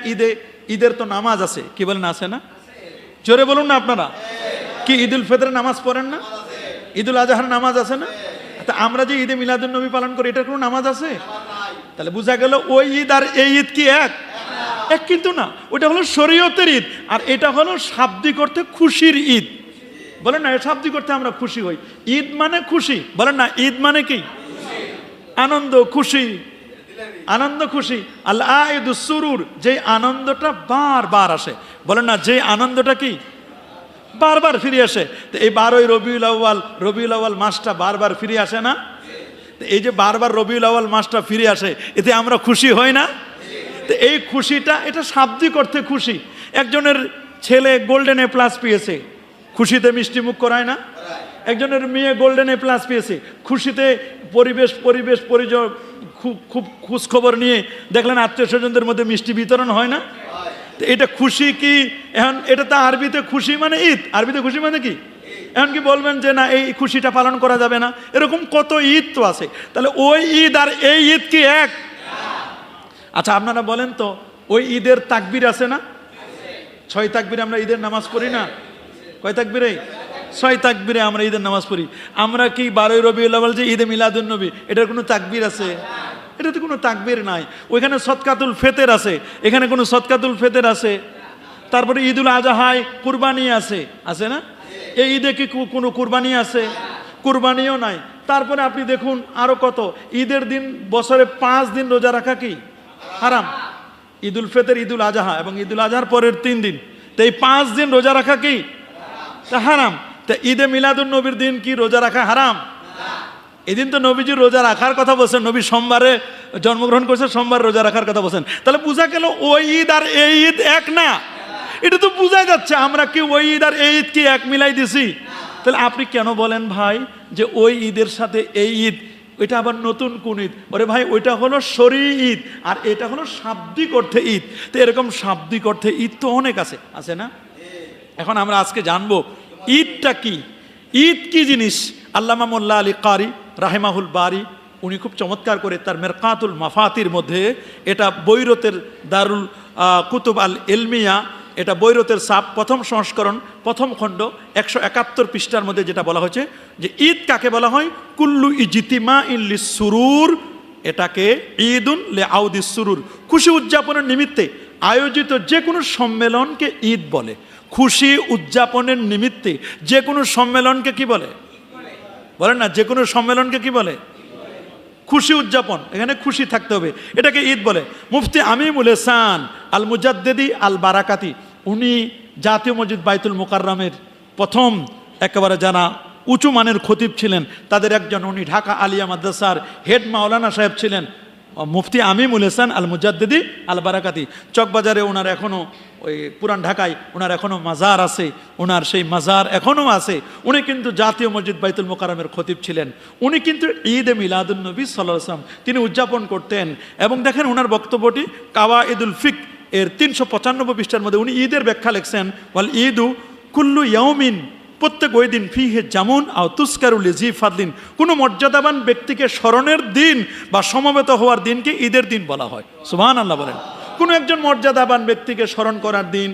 ঈদের তো নামাজ আছে, কি বলেন আছে না? জোরে বলুন না আপনারা। কি ঈদুল ফিতরের নামাজ পড়েন না? ঈদুল আজহার নামাজ আছে না? তা আমরা যে ঈদে মিলাদুন নবী পালন করি, এটার কোনো নামাজ আছে? তাহলে বোঝা গেল ওই ঈদ আর এই ঈদ কি এক? কিন্তু না, ওটা হলো শরীয়তের ঈদ, আর এটা হলো শাব্দিক অর্থে খুশির ঈদ। বলেন না, শাব্দিক অর্থে আমরা খুশি হই। ঈদ মানে খুশি, বলেন না, ঈদ মানে কি? আনন্দ, খুশি, আনন্দ খুশি। আল্লাহ ঈদুস সুরুর, যে আনন্দটা বারবার আসে, বলেন না, যে আনন্দটা কি বারবার ফিরে আসে। তো এই 12ই রবিউল আউয়াল মাসটা বারবার ফিরে আসে না? এই যে বারবার রবিউল আউয়াল মাসটা ফিরে আসে, এতে আমরা খুশি হই না? তো এই খুশিটা, এটা শাব্দিক অর্থে খুশি। একজনের ছেলে গোল্ডেন এ প্লাস পেয়েছে, খুশিতে মিষ্টি মুখ করায় না? একজনের মেয়ে গোল্ডেন এ প্লাস পেয়েছে, খুশিতে পরিবেশ পরিজন খুব খোঁজখবর নিয়ে দেখলেন আত্মীয় স্বজনদের মধ্যে মিষ্টি বিতরণ হয় না? তো এটা খুশি কি? এখন এটা তো আরবিতে খুশি মানে ঈদ, আরবিতে খুশি মানে কি? এখন কি বলবেন যে না, এই খুশিটা পালন করা যাবে না? এরকম কত ঈদ তো আছে। তাহলে ওই ঈদ আর এই ঈদ কি এক? আচ্ছা আপনারা বলেন তো, ওই ঈদের তাকবীর আছে না? 6 তাকবীরে আমরা ঈদের নামাজ পড়ি না? কয় তাকবীরে? 6 তাকবীরে আমরা ঈদের নামাজ পড়ি। আমরা কি 12ই রবিউল আউয়াল যে ঈদে মিলাদুন নবী, এটার কোনো তাকবীর আছে? এটাতে কোনো তাকবীর নাই। ওইখানে সদকাতুল ফিতর আছে, এখানে কোনো সদকাতুল ফিতর আছে? তারপরে ঈদুল আজহায় কুরবানি আছে না? এই ঈদে কি কোনো কুরবানি আছে? কুরবানিও নাই। তারপরে আপনি দেখুন আরো কত ঈদের দিন, বছরে 5 দিন রোজা রাখা কি হারাম? ঈদুল ফিতর, ঈদুল আজহা এবং ঈদুল আজহার পরের 3 দিন, তো এই 5 দিন রোজা রাখা কি হারাম? তা ঈদে মিলাদুন নবীর দিন কি রোজা রাখা হারাম? এদিন তো নবীজি রোজা রাখার কথা বলছেন, নবী সোমবারে জন্মগ্রহণ করেছে, সোমবার রোজা রাখার কথা বলছেন। তাহলে বোঝা গেল ওই ঈদ আর এই ঈদ এক না। এটা তো বোঝা যাচ্ছে আমরা কি ওই ঈদ আর এই ঈদ কি এক মিলাই দিছি? তাহলে আপনি কেন বলেন ভাই যে ওই ঈদের সাথে এই ঈদ, ওইটা আবার নতুন কোন ঈদ? ওরে ভাই, ওইটা হলো শরঈ ঈদ আর এটা হলো শাব্দিক অর্থে ঈদ। তো এরকম শাব্দিক অর্থে ঈদ তো অনেক আছে না? এখন আমরা আজকে জানবো ঈদটা কি, ঈদ কি জিনিস, আল্লামা মোল্লা আলী কারি রাহেমাহুল বারি উনি খুব চমৎকার করে তার মেরকাতুল মাফাতির মধ্যে, এটা বৈরতের দারুল কুতুব আল এলমিয়া, এটা বৈরতের সাপ প্রথম সংস্করণ প্রথম খণ্ড 171 পৃষ্ঠার মধ্যে যেটা বলা হয়েছে যে ঈদ কাকে বলা হয়, কুল্লু ইজতিমা ইন লিসসুরুর, এটাকে ঈদুন লে আউদিস সুরুর, খুশি উদযাপনের নিমিত্তে আয়োজিত যে কোনো সম্মেলনকে ঈদ বলে। খুশি উদযাপনের নিমিত্তে যে কোনো সম্মেলনকে কি বলে, বলেন না, যে কোনো সম্মেলনকে কি বলে, খুশি উদযাপন, এখানে খুশি থাকতে হবে, এটাকে ঈদ বলে। মুফতি আমিমুল এহসান আল মুজাদ্দেদি আল বারাকাতি, উনি জাতীয় মসজিদ বাইতুল মুকাররমের প্রথম একেবারে যারা উঁচু মানের খতিব ছিলেন তাদের একজন, উনি ঢাকা আলিয়া মাদ্রাসার হেড মাওলানা সাহেব ছিলেন মুফতি আমিমুল এহসান আল মুজাদ্দেদি আল বারাকাতি। চকবাজারে ওনার এখনও, ওই পুরান ঢাকায় ওনার এখনও মাজার আছে, ওনার সেই মাজার এখনও আছে। উনি কিন্তু জাতীয় মসজিদ বাইতুল মুকাররমের খতিব ছিলেন। উনি কিন্তু ঈদে মিলাদুন নবী সাল্লাল্লাহু আলাইহি ওয়াসাল্লাম তিনি উদযাপন করতেন। এবং দেখেন ওনার বক্তব্যটি কাওয়াইদুল ফিক এর 395 পৃষ্ঠার মধ্যে উনি ঈদের ব্যাখ্যা লিখছেন, ওয়াল ঈদু কুল্লু ইয়াউমিন, প্রত্যেক ওই দিন ফিহে জামুন আও তুস্কারুল জি ফাদলিন, কোনো মর্যাদাবান ব্যক্তিকে স্মরণের দিন বা সমবেত হওয়ার দিনকে ঈদের দিন বলা হয়। সুবহানাল্লাহ বলেন। কোনো একজন মর্যাদাবান ব্যক্তিকে স্মরণ করার দিন,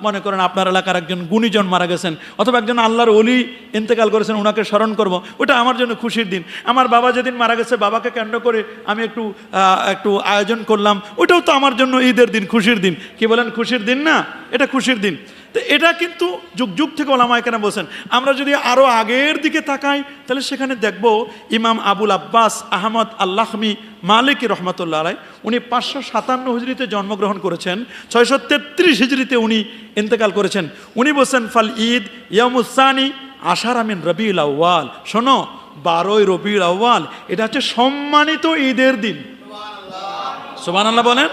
মনে করেন আপনার এলাকার একজন গুণীজন মারা গেছেন অথবা একজন আল্লাহর ওলি ইন্তেকাল করেছেন, ওনাকে স্মরণ করব, ওটা আমার জন্য খুশির দিন। আমার বাবা যেদিন মারা গেছে, বাবাকে কেন্দ্র করে আমি একটু আয়োজন করলাম, ওটাও তো আমার জন্য ঈদের দিন, খুশির দিন। কি বলেন, খুশির দিন না? এটা খুশির দিন। তো এটা কিন্তু যুগ যুগ থেকে ওলামায়ে কেরাম বলছেন। আমরা যদি আরও আগের দিকে তাকাই তাহলে সেখানে দেখব ইমাম আবুল আব্বাস আহমদ আল্লাহমি মালিকি রহমতুল্লাহ আলাই, উনি 557 হিজরিতে জন্মগ্রহণ করেছেন, 633 হিজরিতে উনি ইন্তেকাল করেছেন। উনি বলছেন ফাল ঈদ ইয়ামুসানি আশারা মিন রবিউল আউয়াল, শোনো 12ই রবিউল আউয়াল এটা হচ্ছে সম্মানিত ঈদের দিন। সুবহানাল্লাহ বলেন।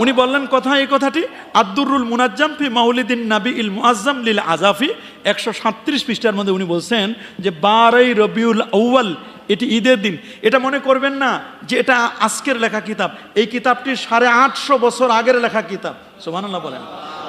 উনি বললেন এই কথাটি আদ-দুররুল মুনাজ্জাম ফি মাউলিদিন নবী ইল মুআজ্জাম লিল আজাফি 137 পৃষ্ঠার মধ্যে উনি বলছেন যে 12ই রবিউল আউয়াল এটি ঈদের দিন। এটা মনে করবেন না যে এটা আজকের লেখা কিতাব, এই কিতাবটি 850 বছর আগের লেখা কিতাব। সুবহানাল্লাহ বলেন।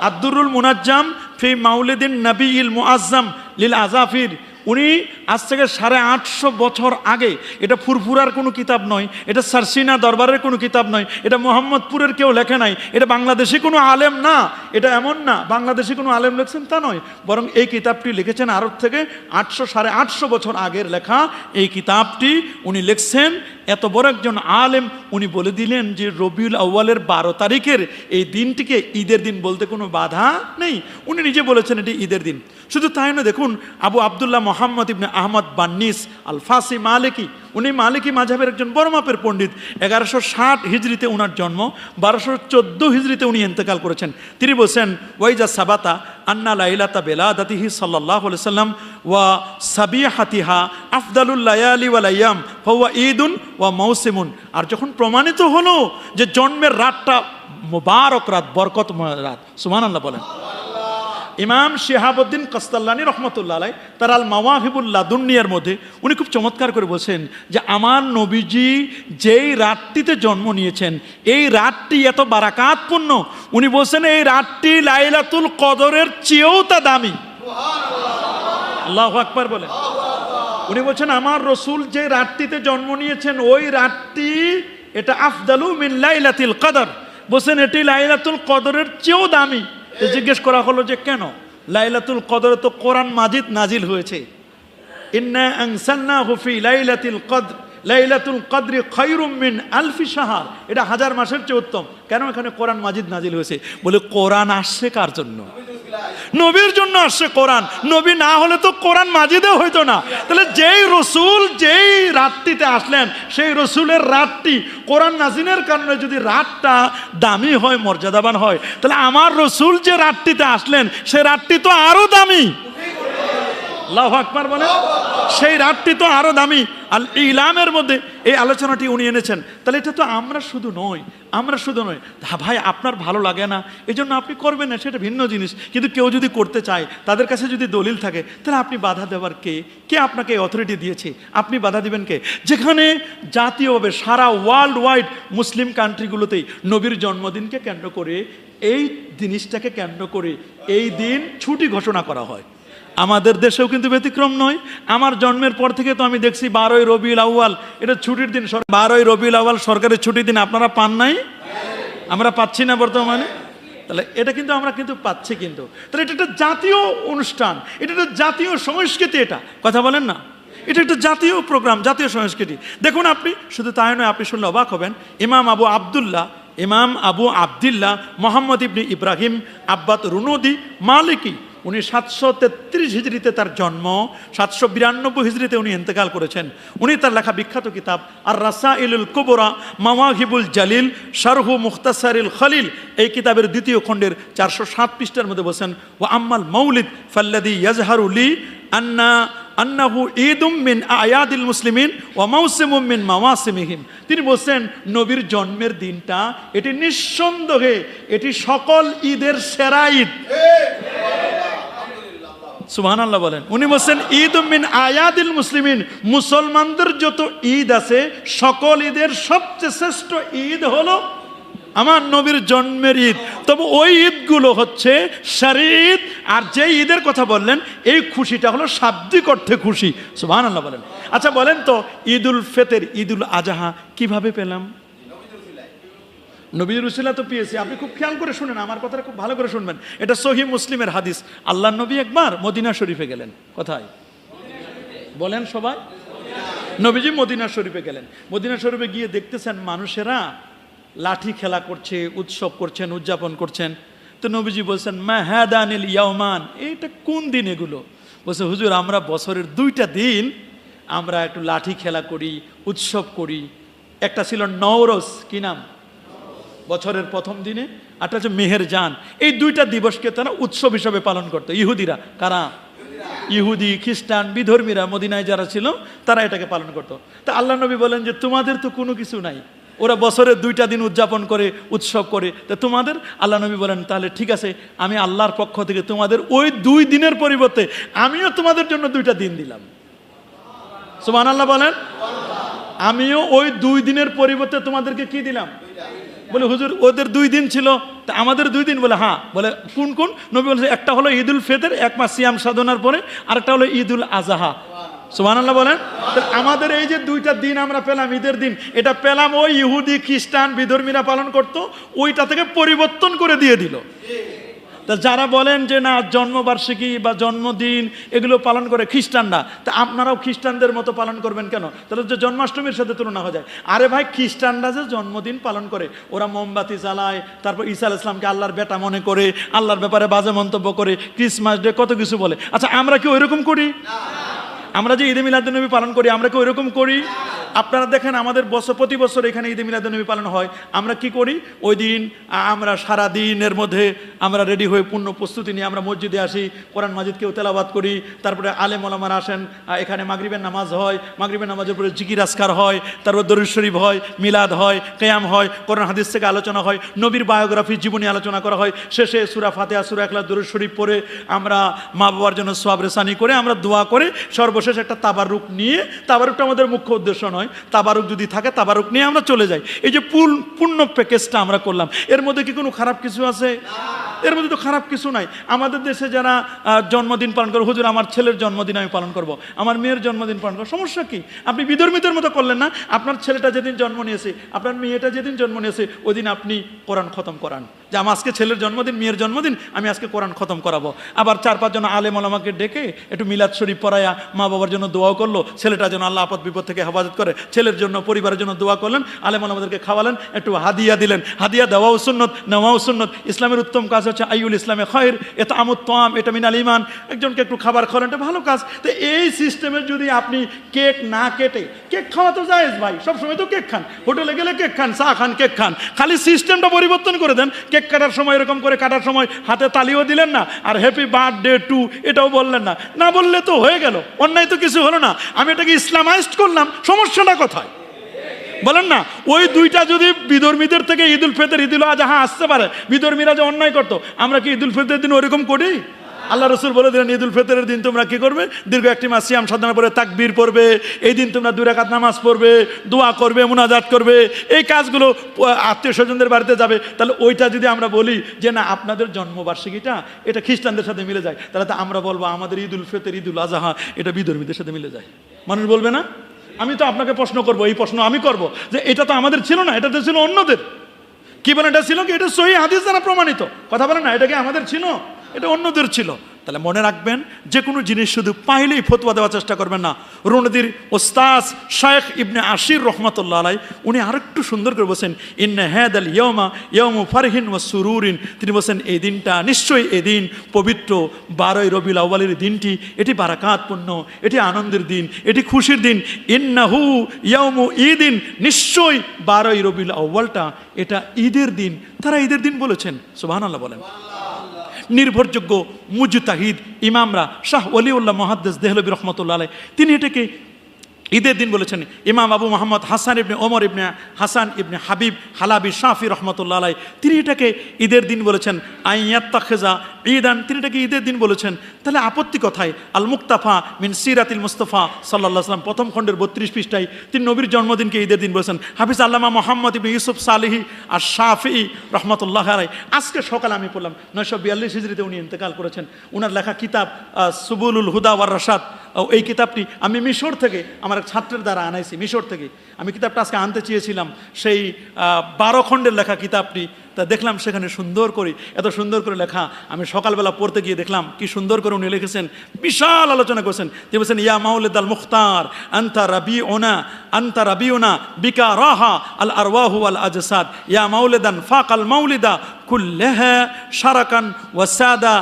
আদ-দুররুল মুনাজ্জাম ফি মাউলিদিন নবী ইল মুআজ্জাম লিল আজাফির, উনি আজ থেকে 850 বছর আগে, এটা ফুরফুরার কোনো কিতাব নয়, এটা সারসিনা দরবারের কোনো কিতাব নয়, এটা মোহাম্মদপুরের কেউ লেখে নাই, এটা বাংলাদেশি কোনো আলেম না, এটা এমন না বাংলাদেশি কোনো আলেম লিখছেন তা নয়, বরং এই কিতাবটি লিখেছেন আরব থেকে 800-850 বছর আগের লেখা এই কিতাবটি উনি লিখছেন। এত বড় একজন আলেম, উনি বলে দিলেন যে রবিউল আউয়ালের 12 তারিখের এই দিনটিকে ঈদের দিন বলতে কোনো বাধা নেই। উনি নিজে বলেছেন এটি ঈদের দিন। শুধু তাই না, দেখুন আবু আবদুল্লাহ মোহাম্মদ ইবনে আহমদ বান্নিস আল ফাসি মালিকি, উনি মালিকি মাযহাবের একজন বড় মাপের পণ্ডিত। 1160 হিজরিতে উনার জন্ম, 1214 হিজরিতে উনি ইন্তেকাল করেছেন। তিনি বলছেন ওয়াইজা সাবাতা আন্না লাইলাতা বেলাদাতিহি সাল্লাল্লাহু আলাইহি সাল্লাম ওয়া সাবিহাতিহা আফদালুল লায়ালি ওয়াল আইয়াম ফাহুয়া ঈদুন ওয়া মৌসিমুন, আর যখন প্রমাণিত হলো যে জন্মের রাতটা মুবারক রাত, বরকতময় রাত। সুবহানাল্লাহ বলেন। ইমাম শিহাবুদ্দিন কাস্তাল্লানি রহমতুল্লাহ আলাই তার আল মাওয়াহিবুল লাদুন্নিয়ার মধ্যে উনি খুব চমৎকার করে বলছেন যে আমার নবীজি যেই রাতটিতে জন্ম নিয়েছেন এই রাতটি এত বারাকাতপূর্ণ, উনি বলছেন এই রাতটি লাইলাতুল কদরের চেয়েও তা দামি। আল্লাহু আকবার বলেন। উনি বলছেন আমার রসুল যে রাতটিতে জন্ম নিয়েছেন ওই রাতটি এটা আফদালু মিন লাইলাতুল কদর, বলছেন এটি লাইলাতুল কদরের চেয়েও দামি। জিজ্ঞেস করা হলো যে কেন? লাইলাতুল কদরে তো কোরআন মাজিদ নাজিল হয়েছে, ইন্না আনসালনাহু ফি লাইলাতুল কদর, লাইলাতুল কদরি খায়রুম মিন আলফি শাহর, এটা 1000 মাসের চেয়ে উত্তম। কেন এখানে কোরআন মাজিদ নাজিল হয়েছে? বলে কোরআন আসছে কার জন্য? নবীর জন্য আসছে কোরআন। নবী না হলে তো কোরআন মাজিদেও হইতো না। তাহলে যেই রসুল যেই রাতটিতে আসলেন সেই রসুলের রাতটি কোরআন নাজিলের কারণে যদি রাতটা দামি হয়, মর্যাদাবান হয়, তাহলে আমার রসুল যে রাতটিতে আসলেন সেই রাতটি তো আরো দামি। আল্লাহু আকবার বলেন। সেই রাতটি তো আরো দামি। আল ইলামের মধ্যে এই আলোচনাটি উনি এনেছেন। তাহলে এটা তো আমরা শুধু নয় ভাই আপনার ভালো লাগে না এই জন্য আপনি করবেন না, সেটা ভিন্ন জিনিস। কিন্তু কেউ যদি করতে চায়, তাদের কাছে যদি দলিল থাকে, তাহলে আপনি বাধা দেওয়ার কে আপনাকে অথরিটি দিয়েছে? আপনি বাধা দিবেন কে? যেখানে জাতীয়ভাবে সারা ওয়ার্ল্ড ওয়াইড মুসলিম কান্ট্রিগুলোতেই নবীর জন্মদিনকে কেন্দ্র করে, এই জিনিসটাকে কেন্দ্র করে এই দিন ছুটি ঘোষণা করা হয়। আমাদের দেশেও কিন্তু ব্যতিক্রম নয়। আমার জন্মের পর থেকে তো আমি দেখছি 12ই রবিউল আউয়াল এটা ছুটির দিন। 12ই রবিউল আউয়াল সরকারের ছুটির দিন, আপনারা পান নাই? আমরা পাচ্ছি না বর্তমানে। তাহলে এটা কিন্তু আমরা কিন্তু পাচ্ছি। কিন্তু তাহলে এটা একটা জাতীয় অনুষ্ঠান, এটা একটা জাতীয় সংস্কৃতি। এটা কথা বলেন না, এটা একটা জাতীয় প্রোগ্রাম, জাতীয় সংস্কৃতি। দেখুন আপনি, শুধু তাই নয়, আপনি শুনলে অবাক হবেন, ইমাম আবু আবদুল্লাহ মোহাম্মদ ইবনে ইব্রাহিম আব্বাত রুনুদি মালিকি, উনি 733 হিজরিতে তার জন্ম, 792 হিজরিতে উনি ইন্তেকাল করেছেন। উনি তার লেখা বিখ্যাত কিতাব আর রাসাইলুল কুবরা মাওয়াহিবুল জালিল শারহু মুখতাসারিল খলিল, এই কিতাবের দ্বিতীয় খণ্ডের 407 পৃষ্ঠার মধ্যে বলেছেন, ওয়া আম্মাল মাউলিদ ফাল্লাযী ইয়াজহারু লি আন্নাহু ঈদুম মিন আয়াদিল মুসলিমিন ওয়া মাউসিমুম মিন মাওয়াসিমিহিম। তিনি বলছেন নবীর জন্মের দিনটা এটি নিঃসন্দেহে এটি সকল ঈদের সেরা ঈদ। সুবহানাল্লাহ বলেন। উনি বলছেন ঈদুম মিন আয়াদিল মুসলিমিন, মুসলমানদের যত ঈদ আছে সকল ঈদের সবচেয়ে শ্রেষ্ঠ ঈদ হলো আমার নবীর জন্মের ঈদ। তবে ওই ঈদগুলো হচ্ছে শরঈ ঈদ। আর যে ঈদের কথা বললেন এই খুশিটা হলো শাব্দিক অর্থে খুশি। সুবহানাল্লাহ বলেন। আচ্ছা বলেন তো, ঈদুল ফিতর, ঈদুল আজহা কিভাবে পেলাম? নবীর উসিলা তো পেয়েছি। আপনি খুব খেয়াল করে শুনেন, আমার কথাটা খুব ভালো করে শুনবেন। এটা সহিহ মুসলিমের হাদিস। আল্লাহর নবী একবার মদিনা শরীফে গেলেন। কোথায় বলেন সবাই? নবীজি মদিনা শরীফে গেলেন। মদিনা শরীফে গিয়ে দেখতেছেন মানুষেরা লাঠি খেলা করছে, উৎসব করছেন, উদযাপন করছেন। তো নবীজি বলছেন, মা হাদানিল ইয়াওমান, এইটা কোন দিন এগুলো? বলছে, হুজুর আমরা বছরের 2টা দিন আমরা একটু লাঠি খেলা করি, উৎসব করি। একটা ছিল নওরোজ, কি নাম? বছরের প্রথম দিনে। আরটা হচ্ছে মেহেরজান। এই 2টা দিবসকে তারা উৎসব হিসাবে পালন করতো ইহুদিরা। কারা? ইহুদি, খ্রিস্টান, বিধর্মীরা মদিনায় যারা ছিল তারা এটাকে পালন করতো। তা আল্লাহ নবী বলেন যে তোমাদের তো কোনো কিছু নাই, ওরা বছরের 2টা দিন উদযাপন করে, উৎসব করে, তা তোমাদের? আল্লাহ নবী বলেন তাহলে ঠিক আছে, আমি আল্লাহর পক্ষ থেকে তোমাদের ওই 2 দিনের পরিবর্তে আমিও তোমাদের জন্য 2টা দিন দিলাম। সুবহানাল্লাহ বলেন। আমিও ওই 2 দিনের পরিবর্তে তোমাদেরকে কি দিলাম? বলে হুজুর ওদের 2 দিন ছিল, তা আমাদের 2 দিন? বলে হ্যাঁ। বলে কোন কোন? নবী বলেছে একটা হলো ঈদুল ফিতর, 1 মাস সিয়াম সাধনার পরে, আরেকটা হলো ঈদুল আজহা। সুবহানাল্লাহ বলেন। আমাদের এই যে 2টা দিন আমরা পেলাম, ঈদের দিন, এটা পেলাম ওই ইহুদি, খ্রিস্টান, বিধর্মীরা পালন করত, ওইটা থেকে পরিবর্তন করে দিয়ে দিল। তা যারা বলেন যে না জন্মবার্ষিকী বা জন্মদিন এগুলো পালন করে খ্রিস্টানরা, তা আপনারাও খ্রিস্টানদের মতো পালন করবেন কেন? তাহলে যে জন্মাষ্টমীর সাথে তুলনা হয়ে যায়। আরে ভাই, খ্রিস্টানরা যে জন্মদিন পালন করে, ওরা মোমবাতি জ্বালায়, তারপর ঈসা আলাইহিস সালামকে আল্লাহর বেটা মনে করে, আল্লাহর ব্যাপারে বাজে মন্তব্য করে, ক্রিসমাস ডে কত কিছু বলে। আচ্ছা আমরা কি ওইরকম করি? আমরা যে ঈদে মিলাদুন্নবী পালন করি, আমরা কি ওইরকম করি? আপনারা দেখেন আমাদের প্রতি বছর এখানে ঈদে মিলাদুন্নবী পালন হয়। আমরা কি করি? ওই দিন আমরা সারা দিনের মধ্যে আমরা রেডি হয়ে পূর্ণ প্রস্তুতি নিয়ে আমরা মসজিদে আসি, কোরআন মাজিদকেও তেলাওয়াত করি, তারপরে আলেম ওলামারা আসেন, এখানে মাগরিবের নামাজ হয়, মাগরিবের নামাজের পরে জিকির আজকার হয়, তারপর দরুদ শরীফ হয়, মিলাদ হয়, কিয়াম হয়, কোরআন হাদিস থেকে আলোচনা হয়, নবীর বায়োগ্রাফি, জীবনী আলোচনা করা হয়। শেষে সূরা ফাতিহা, সূরা ইখলাস, দরুদ শরীফ পড়ে আমরা মা বাবার জন্য সওয়াব রেসানি করে আমরা দোয়া করে সর্বশেষ একটা তাবারুক নিয়ে, তাবারুকটা আমাদের মুখ্য উদ্দেশ্য নয়, তাবারুক যদি থাকে তাবারুক নিয়ে আমরা চলে যাই। এই যে পূর্ণ প্যাকেজটা আমরা করলাম, এর মধ্যে কি কোনো খারাপ কিছু আছে? এর মধ্যে তো খারাপ কিছু নাই। আমাদের দেশে যারা জন্মদিন পালন করে, হুজুর আমার ছেলের জন্মদিন আমি পালন করব, আমার মেয়ের জন্মদিন পালন করবো, সমস্যা কি? আপনি বিধর্মীদের মতো করলেন না। আপনার ছেলেটা যেদিন জন্ম নিয়েছে, আপনার মেয়েটা যেদিন জন্ম নিয়েছে, ওই দিন আপনি কোরআন খতম করান, যে আমার আজকে ছেলের জন্মদিন, মেয়ের জন্মদিন, আমি আজকে কোরআন খতম করাবো। আবার 4-5 জন আলেম ওলামাকে ডেকে একটু মিলাদ শরীফ পড়ায়া মা বাবার জন্য দোয়াও করলো, ছেলেটা যেন আল্লাহ আপদ বিপদ থেকে হেফাজত করে, ছেলের জন্য, পরিবারের জন্য দোয়া করলেন, আলেম ওলামাদেরকে খাওয়ালেন, একটু হাদিয়া দিলেন। হাদিয়া দেওয়াও সুন্নত, নেওয়াও সুন্নত। ইসলামের উত্তম কাজ হচ্ছে আইউল ইসলামে খায়র, এটা আমুত তাম, এটা মিনাল ইমান। একজনকে একটু খাবার খাওয়ালেন, এটা ভালো কাজ। তো এই সিস্টেমে যদি আপনি কেক না কেটে, কেক খাওয়া তো জায়েজ ভাই, সবসময় তো কেক খান, হোটেলে গেলে কেক খান, চা খান, কেক খান, খালি সিস্টেমটা পরিবর্তন করে দেন। কেক কাটার সময় এরকম করে কাটার সময় হাতে তালিও দিলেন না, আর হ্যাপি বার্থডে টু এটাও বললেন না। না বললে তো হয়ে গেল, অন্যায় তো কিছু হলো না। আমি এটাকে ইসলামাইজড করলাম, সমস্যাটা কোথায় বলেন না? ওই 2টা যদি বিধর্মীদের থেকে ঈদুল ফিতর, ঈদুল আজহা আসতে পারে, বিধর্মীরা যে অন্যায় করতো, আমরা কি ঈদুল ফিতরের দিন ওরকম করি? আল্লাহ রসুল বলে দিলেন ঈদুল ফিতরের দিন তোমরা কি করবে, দীর্ঘ একটি মাস সিয়াম সাধনা করে তাকবীর পড়বে, এই দিন তোমরা 2 রাকাত নামাজ পড়বে, দোয়া করবে, মুনাজাত করবে, এই কাজগুলো, আত্মীয় স্বজনদের বাড়িতে যাবে। তাহলে ওইটা যদি আমরা বলি যে না আপনাদের জন্মবার্ষিকীটা এটা খ্রিস্টানদের সাথে মিলে যায়, তাহলে তো আমরা বলবো আমাদের ঈদুল ফিতর, ঈদুল আজহা এটা বিধর্মীদের সাথে মিলে যায়। মানুষ বলবে না? আমি তো আপনাকে প্রশ্ন করবো, এই প্রশ্ন আমি করব যে এটা তো আমাদের ছিল না, এটা তো ছিল অন্যদের। কি বলেন, এটা ছিল কি? এটা সহিহ হাদিস দ্বারা প্রমাণিত কথা বলেন না, এটা কি আমাদের ছিল? এটা অন্যদের ছিল। তাহলে মনে রাখবেন, যে কোনো জিনিস শুধু পাইলেই ফতোয়া দেওয়ার চেষ্টা করবেন না। রুনদির ওস্তাজ শাইখ ইবনে আশির রহমাতুল্লাহ আলাই উনি আরেকটু সুন্দর করে বলছেন, ইন্না হাদাল ইয়াউমা ইয়াউমু ফারহিন ওয়া সুরুরিন। তিনি বলছেন এই দিনটা নিশ্চয়ই, এই দিন পবিত্র 12ই রবিউল আউয়ালের দিনটি, এটি বারাকাতপূর্ণ, এটি আনন্দের দিন, এটি খুশির দিন। ইন্নাহু ইয়াউমু ঈদিন, নিশ্চয়ই 12ই রবিউল আউয়ালটা এটা ঈদের দিন। তারা ঈদের দিন বলেছেন, সুবহানাল্লাহ বলেন। নির্ভরযোগ্য মুজতাহিদ ইমামরা শাহ ওলিউল্লাহ মুহাদ্দিস দেহলভী রহমতুল্লাহ আলাইহি তিনি এটাকে ঈদের দিন বলেছেন। ইমাম আবু মোহাম্মদ হাসান ইবনে ওমর ইবনে হাসান ইবনে হাবিব হালাবি শাফি রহমতুল্লাহ আলাইহি তিনি এটাকে ঈদের দিন বলেছেন। আইয়াত্তাখিজা ঈদান, তিনি এটাকে ঈদের দিন বলেছেন। তাহলে আপত্তি কথায়? আল মুক্তাফা মিন সিরাতিল মুস্তাফা সাল্লাল্লাহু আলাইহি ওয়াসাল্লাম প্রথম খণ্ডের 32 পৃষ্ঠায় তিনি নবীর জন্মদিনকে ঈদের দিন বলেছেন। হাফিজ আল্লামা মোহাম্মদ ইবনে ইউসুফ সালেহি আর শাফি রহমতুল্লাহ আলাইহি আজকে সকালে আমি পড়লাম 942 হিজরিতে উনি ইন্তেকাল করেছেন। উনার লেখা কিতাব সুবুলুল হুদা ওয়ার রাশাদ, এই কিতাবটি আমি মিশর থেকে আমার এক ছাত্রের দ্বারা আনাইছি। মিশর থেকে আমি কিতাবটা আজকে আনতে চেয়েছিলাম, সেই 12 খণ্ডের লেখা কিতাবটি। তা দেখলাম সেখানে সুন্দর করে, এত সুন্দর করে লেখা। আমি সকালবেলা পড়তে গিয়ে দেখলাম কি সুন্দর করে উনি লিখেছেন, বিশাল আলোচনা করেছেন। তিনি বলছেন, ইয়া মাউলিদ আল মুখতার আনতা রাবিউনা, আনতা রাবিউনা বিকা রাহা আল আরওয়াহু আল আজসাদ, ইয়া মাউলিদান ফাকাল মাউলিদা কুল্লাহা শারাকান ওয়াসাদা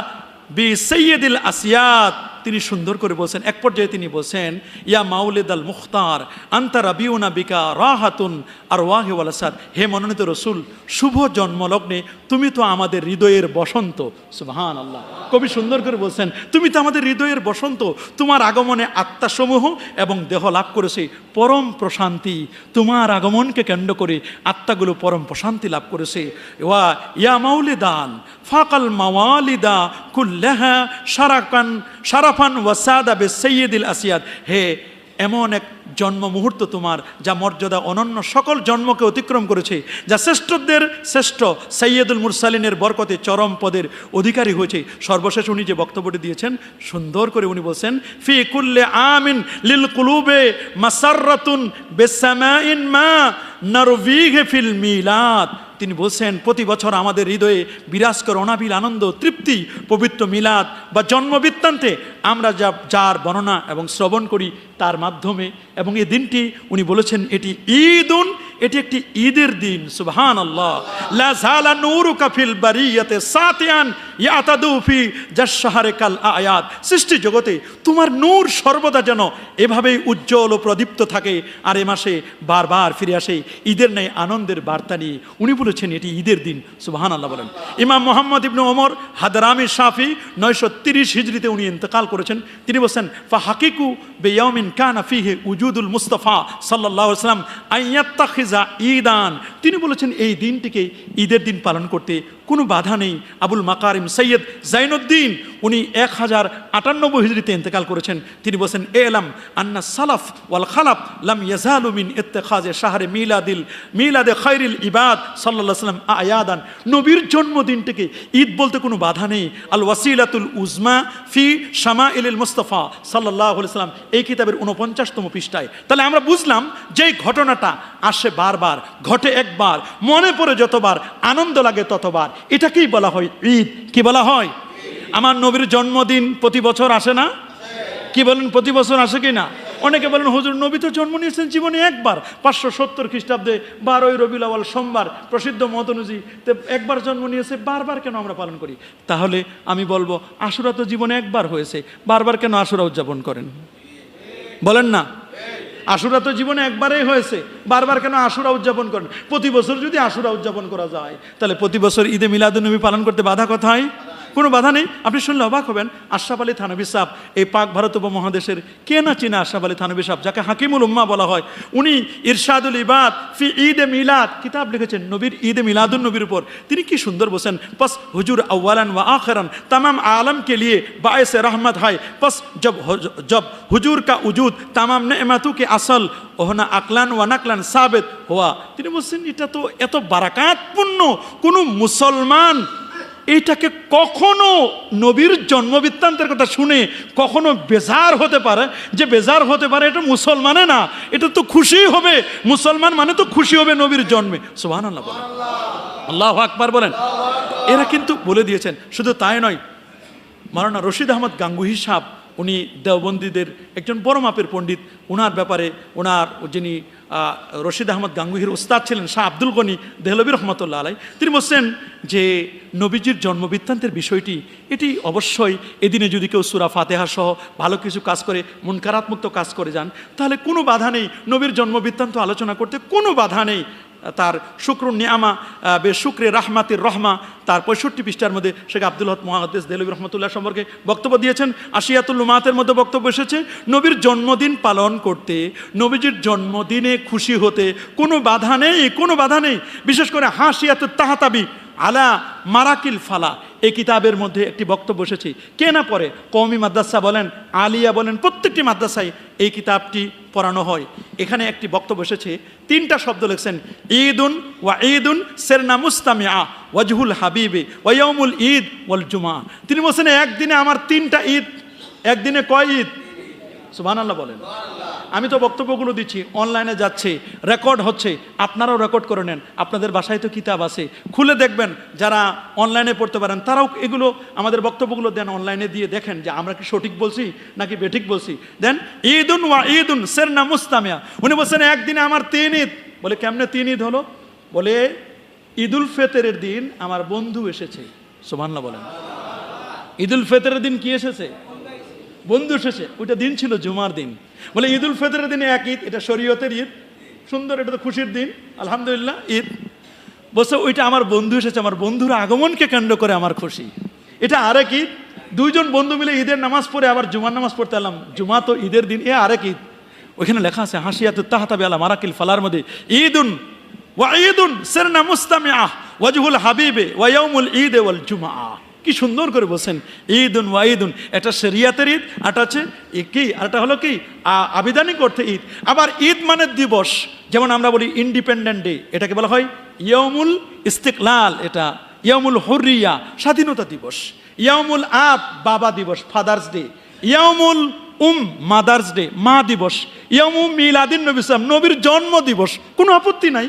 বি সাইয়্যিদিল আসিয়াত। তিনি সুন্দর করে বলছেন, এক পর্যায়ে তিনি বলছেন, ইয়া মাউলিদ আল মুখতার আনতা রাবিউনা বিকা রাহাতুন আরওয়াহি ওয়াল আসাদ, হে মনোনীত রসুল, শুভ জন্মলগ্নে তুমি তো আমাদের হৃদয়ের বসন্ত। সুবহানাল্লাহ, কবি সুন্দর করে বলছেন, তুমি তো আমাদের হৃদয়ের বসন্ত, তোমার আগমনে আত্মাসমূহ এবং দেহ লাভ করেছে পরম প্রশান্তি। তোমার আগমনকে কেন্দ্র করে আত্মাগুলো পরম প্রশান্তি লাভ করেছে। ওয়া ইয়া মাউলিদান ফাকাল মাওয়ালিদা কুল্লাহা শারাকান শারাফান ওয়াসাদা বে সৈয়দিল আসিয়াদ, হে এমন এক জন্ম মুহূর্ত তোমার যা মর্যাদা অনন্য সকল জন্মকে অতিক্রম করেছে, যা শ্রেষ্ঠদের শ্রেষ্ঠ সৈয়দুল মুরসালিনের বরকতে চরম পদের অধিকারী হয়েছে। সর্বশেষ উনি যে বক্তব্যটি দিয়েছেন সুন্দর করে উনি বলছেন, ফি কুল্লে আমিন লিল কুলুবে মাসাররাতুন বিসামাইন মা নারভিহে ফিল মিলাদ। তিনি বলছেন, প্রতি বছর আমাদের হৃদয়ে বিরাজ করে অনাবিল আনন্দ তৃপ্তি পবিত্র মিলাদ বা জন্মবৃত্তান্তে আমরা যার বর্ণনা এবং শ্রবণ করি তার মাধ্যমে। এবং এই দিনটি উনি বলেছেন এটি ঈদুন, এটি একটি ঈদের দিন। সুবহানাল্লাহ, লা যালা নূরুকা ফিল বারিয়াতে সাতিয়ান ইয়াতাদু ফি জাশহারে কাল আয়াত। সৃষ্টি জগতে তোমার নূর সর্বদা যেন এভাবেই উজ্জ্বল ও প্রদীপ্ত থাকে, আর এ মাসে বারবার ফিরে আসে ঈদের ন্যায় আনন্দের বার্তা নিয়ে। উনি বলেছেন এটি ঈদের দিন। সুবহানাল্লাহ বলেন। ইমাম মুহাম্মদ ইবনে ওমর হাদরামি শাফি 930 হিজরিতে উনি ইন্তেকাল করেছেন। তিনি বলেছেন, ফা হাকিকু বিয়াউমিন কানা ফিহি উজুদুল মুস্তাফা সাল্লাল্লাহু আলাইহি ওয়াসাল্লাম আইয়াত্তাখিজা ঈদান। তিনি বলেছেন এই দিনটিকে ঈদের দিন পালন করতে কোনো বাধা নেই। আবুল মাকারিম সৈয়দ জাইনুদ্দিন উনি 1098 হিজরিতে ইন্তেকাল করেছেন। তিনি বলেছেন, এলাম আন্না সালাফ ওয়াল খালাফ লাম ইয়াজালু মিন ইত্তিখাযে শাহরে মিলাদে খায়রিল ইবাদ সাল্লাল্লাহু আলাইহি ওয়াসাল্লাম আয়াদান। নবীর জন্মদিনটিকে ঈদ বলতে কোনো বাধা নেই। আল ওয়াসিলাতুল উজমা ফি শামাইলিল মুস্তাফা সাল্লাল্লাহু আলাইহি ওয়াসাল্লাম, এই কিতাবের 49তম পৃষ্ঠায়। তাহলে আমরা বুঝলাম যে ঘটনাটা আসে বারবার, ঘটে একবার, মনে পড়ে যতবার, আনন্দ লাগে ততবার, এটাকেই বলা হয় ঈদ। কি বলা হয়? আমার নবীর জন্মদিন প্রতি বছর আসে না? কি বলেন, প্রতি বছর আসে কি না? অনেকে বলেন, হুজুর নবী তো জন্ম নিয়েছেন জীবনে একবার, 570 খ্রিস্টাব্দে 12ই রবিউল আউয়াল সোমবার, প্রসিদ্ধ মত অনুযায়ী একবার জন্ম নিয়েছে, বারবার কেন আমরা পালন করি? তাহলে আমি বলবো, আশুরা তো জীবনে একবার হয়েছে, বারবার কেন আশুরা উদযাপন করেন? বলেন না, আশুরা তো জীবনে একবারেই হয়েছে, বারবার কেন আশুরা উদযাপন করেন? প্রতি বছর যদি আশুরা উদযাপন করা যায়, তাহলে প্রতি বছর ঈদে মিলাদুন নবী পালন করতে বাধা কোথায়? কোনো বাধা নেই। আপনি শুনলে অবাক হবেন, আশরাফ আলী থানভী সাহেব, এই পাক ভারত উপমহাদেশের কে না চিনে আশরাফ আলী থানভী সাহেব, যাকে হাকিমুল উম্মাহ বলা হয়। উনি ইরশাদুল ইবাদ ফি ঈদ এ মিলাদ কিতাব লিখেছেন নবীর ঈদ এ মিলাদুন নবীর উপর। তিনি কি সুন্দর বলছেন, পস হুজুর আউয়ালান ওয়া আখিরান तमाम आलम के लिए बायस रहमत है। बस जब हुजूर का वजूद तमाम नेमतों के असल होना अकलान व नकलान साबित हुआ। তিনি বলছেন এটা তো এত বারাকাতপূর্ণ, কোনো মুসলমান এইটাকে কখনো নবীর জন্মবৃত্তান্তের কথা শুনে কখনো বেজার হতে পারে? যে বেজার হতে পারে এটা মুসলমানে না, এটা তো খুশি হবে। মুসলমান মানে তো খুশি হবে নবীর জন্মে। সুবহানাল্লাহ বলেন, আল্লাহু আকবার বলেন। এরা কিন্তু বলে দিয়েছেন। শুধু তাই নয়, মাওলানা রশিদ আহমদ গাঙ্গুহি সাহেব, উনি দেওবন্দীদের একজন বড় মাপের পণ্ডিত। ওনার ব্যাপারে ওনার যিনি রশিদ আহমদ গাঙ্গুহির উস্তাদ ছিলেন শাহ আব্দুল গনি দেহলভী রহমতুল্লাহ আলাই, তিনি বলছেন যে নবীজির জন্মবৃত্তান্তের বিষয়টি এটি অবশ্যই এদিনে যদি কেউ সূরা ফাতিহা সহ ভালো কিছু কাজ করে, মুনকারাতমুক্ত কাজ করে যান, তাহলে কোনো বাধা নেই নবীর জন্মবৃত্তান্ত আলোচনা করতে, কোনো বাধা নেই। তার শুক্রুন নিয়ামা বে শুক্রে রাহমাতির রহমা, তার 65 পৃষ্ঠার মধ্যে শেখ আব্দুল হক মুহাদ্দিস দেহলভী রহমতুল্লাহ সম্পর্কে বক্তব্য দিয়েছেন। আশিয়াতুল উম্মাতের মধ্যে বক্তব্য এসেছে, নবীর জন্মদিন পালন করতে, নবীজির জন্মদিনে খুশি হতে কোনো বাধা নেই, কোনো বাধা নেই। বিশেষ করে হাসিয়াতুত তাহতাবি আলা মারাকিল ফালা এই কিতাবের মধ্যে একটি বক্তব্য এসেছে। কে না পড়ে? কওমি মাদ্রাসা বলেন, আলিয়া বলেন, প্রত্যেকটি মাদ্রাসায় এই কিতাবটি পড়ানো হয়। এখানে একটি বক্তব্য এসেছে, 3টা শব্দ লিখছেন, ঈদুন ওয়া ঈদুন সেরনা মুস্তামিআ ওয়াজহুল হাবিবে ওয়া ইয়াউমুল ঈদ ওয়াল জুমা। তিনি বলছেন একদিনে আমার 3টা ঈদ। একদিনে কয় ঈদ? সুবহানাল্লাহ বলেন। আমি তো বক্তব্যগুলো দিচ্ছি, অনলাইনে যাচ্ছে, রেকর্ড হচ্ছে, আপনারাও রেকর্ড করে নেন। আপনাদের বাসায় তো কিতাব আছে, খুলে দেখবেন। যারা অনলাইনে পড়তে পারেন তারাও এগুলো আমাদের বক্তব্যগুলো দেন, অনলাইনে দিয়ে দেখেন যে আমরা কি সঠিক বলছি নাকি বেঠিক বলছি। দেন ঈদুন ওয়া ঈদুন সেরনা মুস্তামিয়া, উনি বলছেন একদিনে আমার 3 ঈদ। বলে কেমনে 3 ঈদ হলো? বলে ঈদুল ফিতরের দিন আমার বন্ধু এসেছে। সুবহানাল্লাহ বলেন। ঈদুল ফিতরের দিন কি এসেছে? বন্ধু এসেছে। ওইটা দিন ছিল জুমার দিন। বলে ঈদুল ফিতরের দিনে এক ঈদ, এটা শরীয়তের ঈদ, সুন্দর, এটা তো খুশির দিন, আলহামদুলিল্লাহ ঈদ। বলছে ওইটা আমার বন্ধু এসেছে, আমার বন্ধুর আগমনকে কেন্দ্র করে আমার খুশি। এটা আরেক ঈদ। 2 জন বন্ধু মিলে ঈদের নামাজ পড়ে আবার জুমার নামাজ পড়তে এলাম, জুমা তো ঈদের দিন, এ আরেক ঈদ। ওইখানে লেখা আছে হাসিয়াতুত তাহতাবি আলা মারাকিল ফালার মধ্যে, ঈদুন ওয়া ঈদুন সিরনা মুস্তামিআ ওয়াজহুল হাবিবে ওয়া ইয়াউমুল ঈদ ওয়াল জুমআ। কি সুন্দর করে বলছেন, ঈদুন ওয়া ঈদুন। এটা শরিয়াতের ঈদ, এটা হচ্ছে কি, আর এটা হলো কি আবিধানিক অর্থে ঈদ। আবার ঈদ মানে দিবস, যেমন আমরা বলি ইন্ডিপেন্ডেন্ট ডে, এটাকে বলা হয় ইয়াউমুল ইস্তিকলাল, এটা ইয়াউমুল হুররিয়া, স্বাধীনতা দিবস। ইয়াউমুল আব, বাবা দিবস, ফাদার্স ডে। ইয়াউমুল মাদার্স ডে, মা দিবস। ইয়াউমুল মিলাদিন নবী সাল্লাল্লাহু আলাইহি ওয়াসাল্লাম, নবীর জন্ম দিবস। কোনো আপত্তি নাই।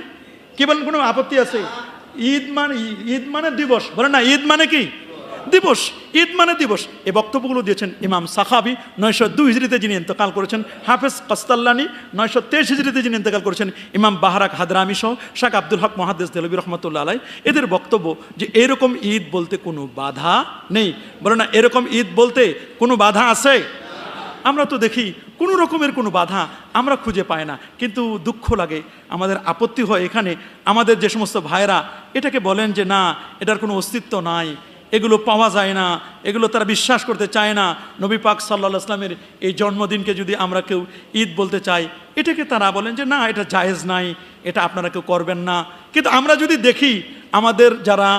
কি বলেন, কোনো আপত্তি আছে? ঈদ মানে দিবস, বলেন না, ঈদ মানে কি? দিবস। ঈদ মানে দিবস। এই বক্তব্যগুলো দিয়েছেন ইমাম সাখাবি 902 হিজরিতে যিনি ইন্তেকাল করেছেন, হাফেজ কাস্তাল্লানি 923 হিজরিতে যিনি ইন্তেকাল করেছেন, ইমাম বাহারাক হাদরামি সহ শেখ আব্দুল হক মুহাদ্দিস দেহলভী রহমতুল্লাহ আলাই। এদের বক্তব্য যে এরকম ঈদ বলতে কোনো বাধা নেই। বলে না, এরকম ঈদ বলতে কোনো বাধা আছে? আমরা তো দেখি কোনো রকমের কোনো বাধা আমরা খুঁজে পাই না। কিন্তু দুঃখ লাগে, আমাদের আপত্তি হয় এখানে আমাদের যে সমস্ত ভাইরা এটাকে বলেন যে না, এটার কোনো অস্তিত্ব নাই, এগুলো পাওয়া যায় না, এগুলো তারা বিশ্বাস করতে চায় না। নবী পাক সাল্লাল্লাহু আলাইহি ওয়াসাল্লামের এই জন্মদিনকে যদি আমরা কেউ ঈদ বলতে চাই, এটাকে তারা বলেন যে না, এটা জায়েজ নাই, এটা আপনারা কেউ করবেন না। কিন্তু আমরা যদি দেখি আমাদের যারা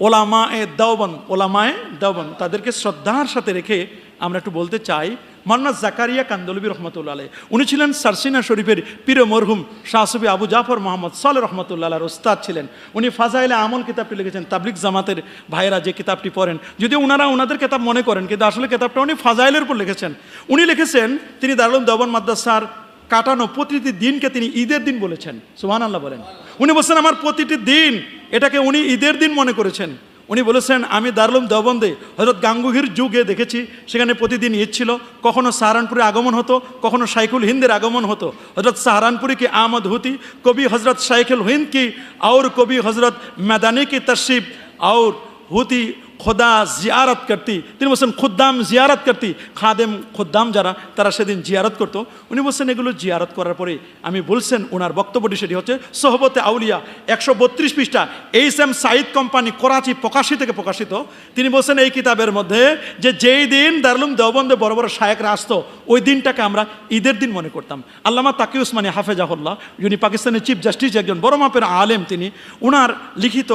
ওলামায়ে দেওবন্দ তাদেরকে শ্রদ্ধার সাথে রেখে আমরা একটু বলতে চাই, মাওলানা জাকারিয়া কান্দলভী রহমতুল্লাহ আলাইহি, উনি ছিলেন সারসিনা শরীফের পীর মরহুম শাহ সুফি আবু জাফর মোহাম্মদ সালেহ রহমতুল্লাহ আলাইহির ওস্তাদ ছিলেন। উনি ফাজাইলে আমল কিতাবটি লিখেছেন। তাবলিগ জামাতের ভাইয়েরা যে কিতাবটি পড়েন, যদিও ওনারা ওনাদের কিতাব মনে করেন, কিন্তু আসলে কিতাবটা উনি ফাজাইলের উপর লিখেছেন। উনি লিখেছেন তিনি দারুল দেওবন্দ মাদ্রাসার কাটানো প্রতিটি দিনকে তিনি ঈদের দিন বলেছেন। সুবহানাল্লাহ বলেন। উনি বলছেন আমার প্রতিটি দিন, এটাকে উনি ঈদের দিন মনে করেছেন। উনি বলেছেন আমি দারুল দেওবন্দে হযরত গাঙ্গুহির যুগে দেখেছি, সেখানে প্রতিদিন ঈদ ছিল। কখনো সাহারানপুরে আগমন হতো, কখনো শাইখুল হিন্দের আগমন হতো। হযরত সাহারানপুরি की आमद होती, कभी हज़रत शाइखुल हिंद की और कभी हज़रत मैदानी की तशरीफ और होती, খোদা জিয়ারত করতি, তিনি বলছেন খুদ্দাম জিয়ারত করতি, খাদেম খুদ্দাম যারা তারা সেদিন জিয়ারত করতো। উনি বলছেন এগুলো জিয়ারত করার পরে আমি বলছেন ওনার বক্তব্যটি সেটি হচ্ছে সোহবতে আউলিয়া 132 পৃষ্ঠা, এইচ.এম. সাঈদ কোম্পানি করাচি প্রকাশী থেকে প্রকাশিত। তিনি বলছেন এই কিতাবের মধ্যে যে যেই দিন দারুল উলুম দেওবন্দে বড় বড় শায়েখরা আসতো ওই দিনটাকে আমরা ঈদের দিন মনে করতাম। আল্লামা তাকি উসমানী হাফেজাহুল্লাহ, যিনি পাকিস্তানের চিফ জাস্টিস, একজন বড় মাপের আলেম, তিনি ওনার লিখিত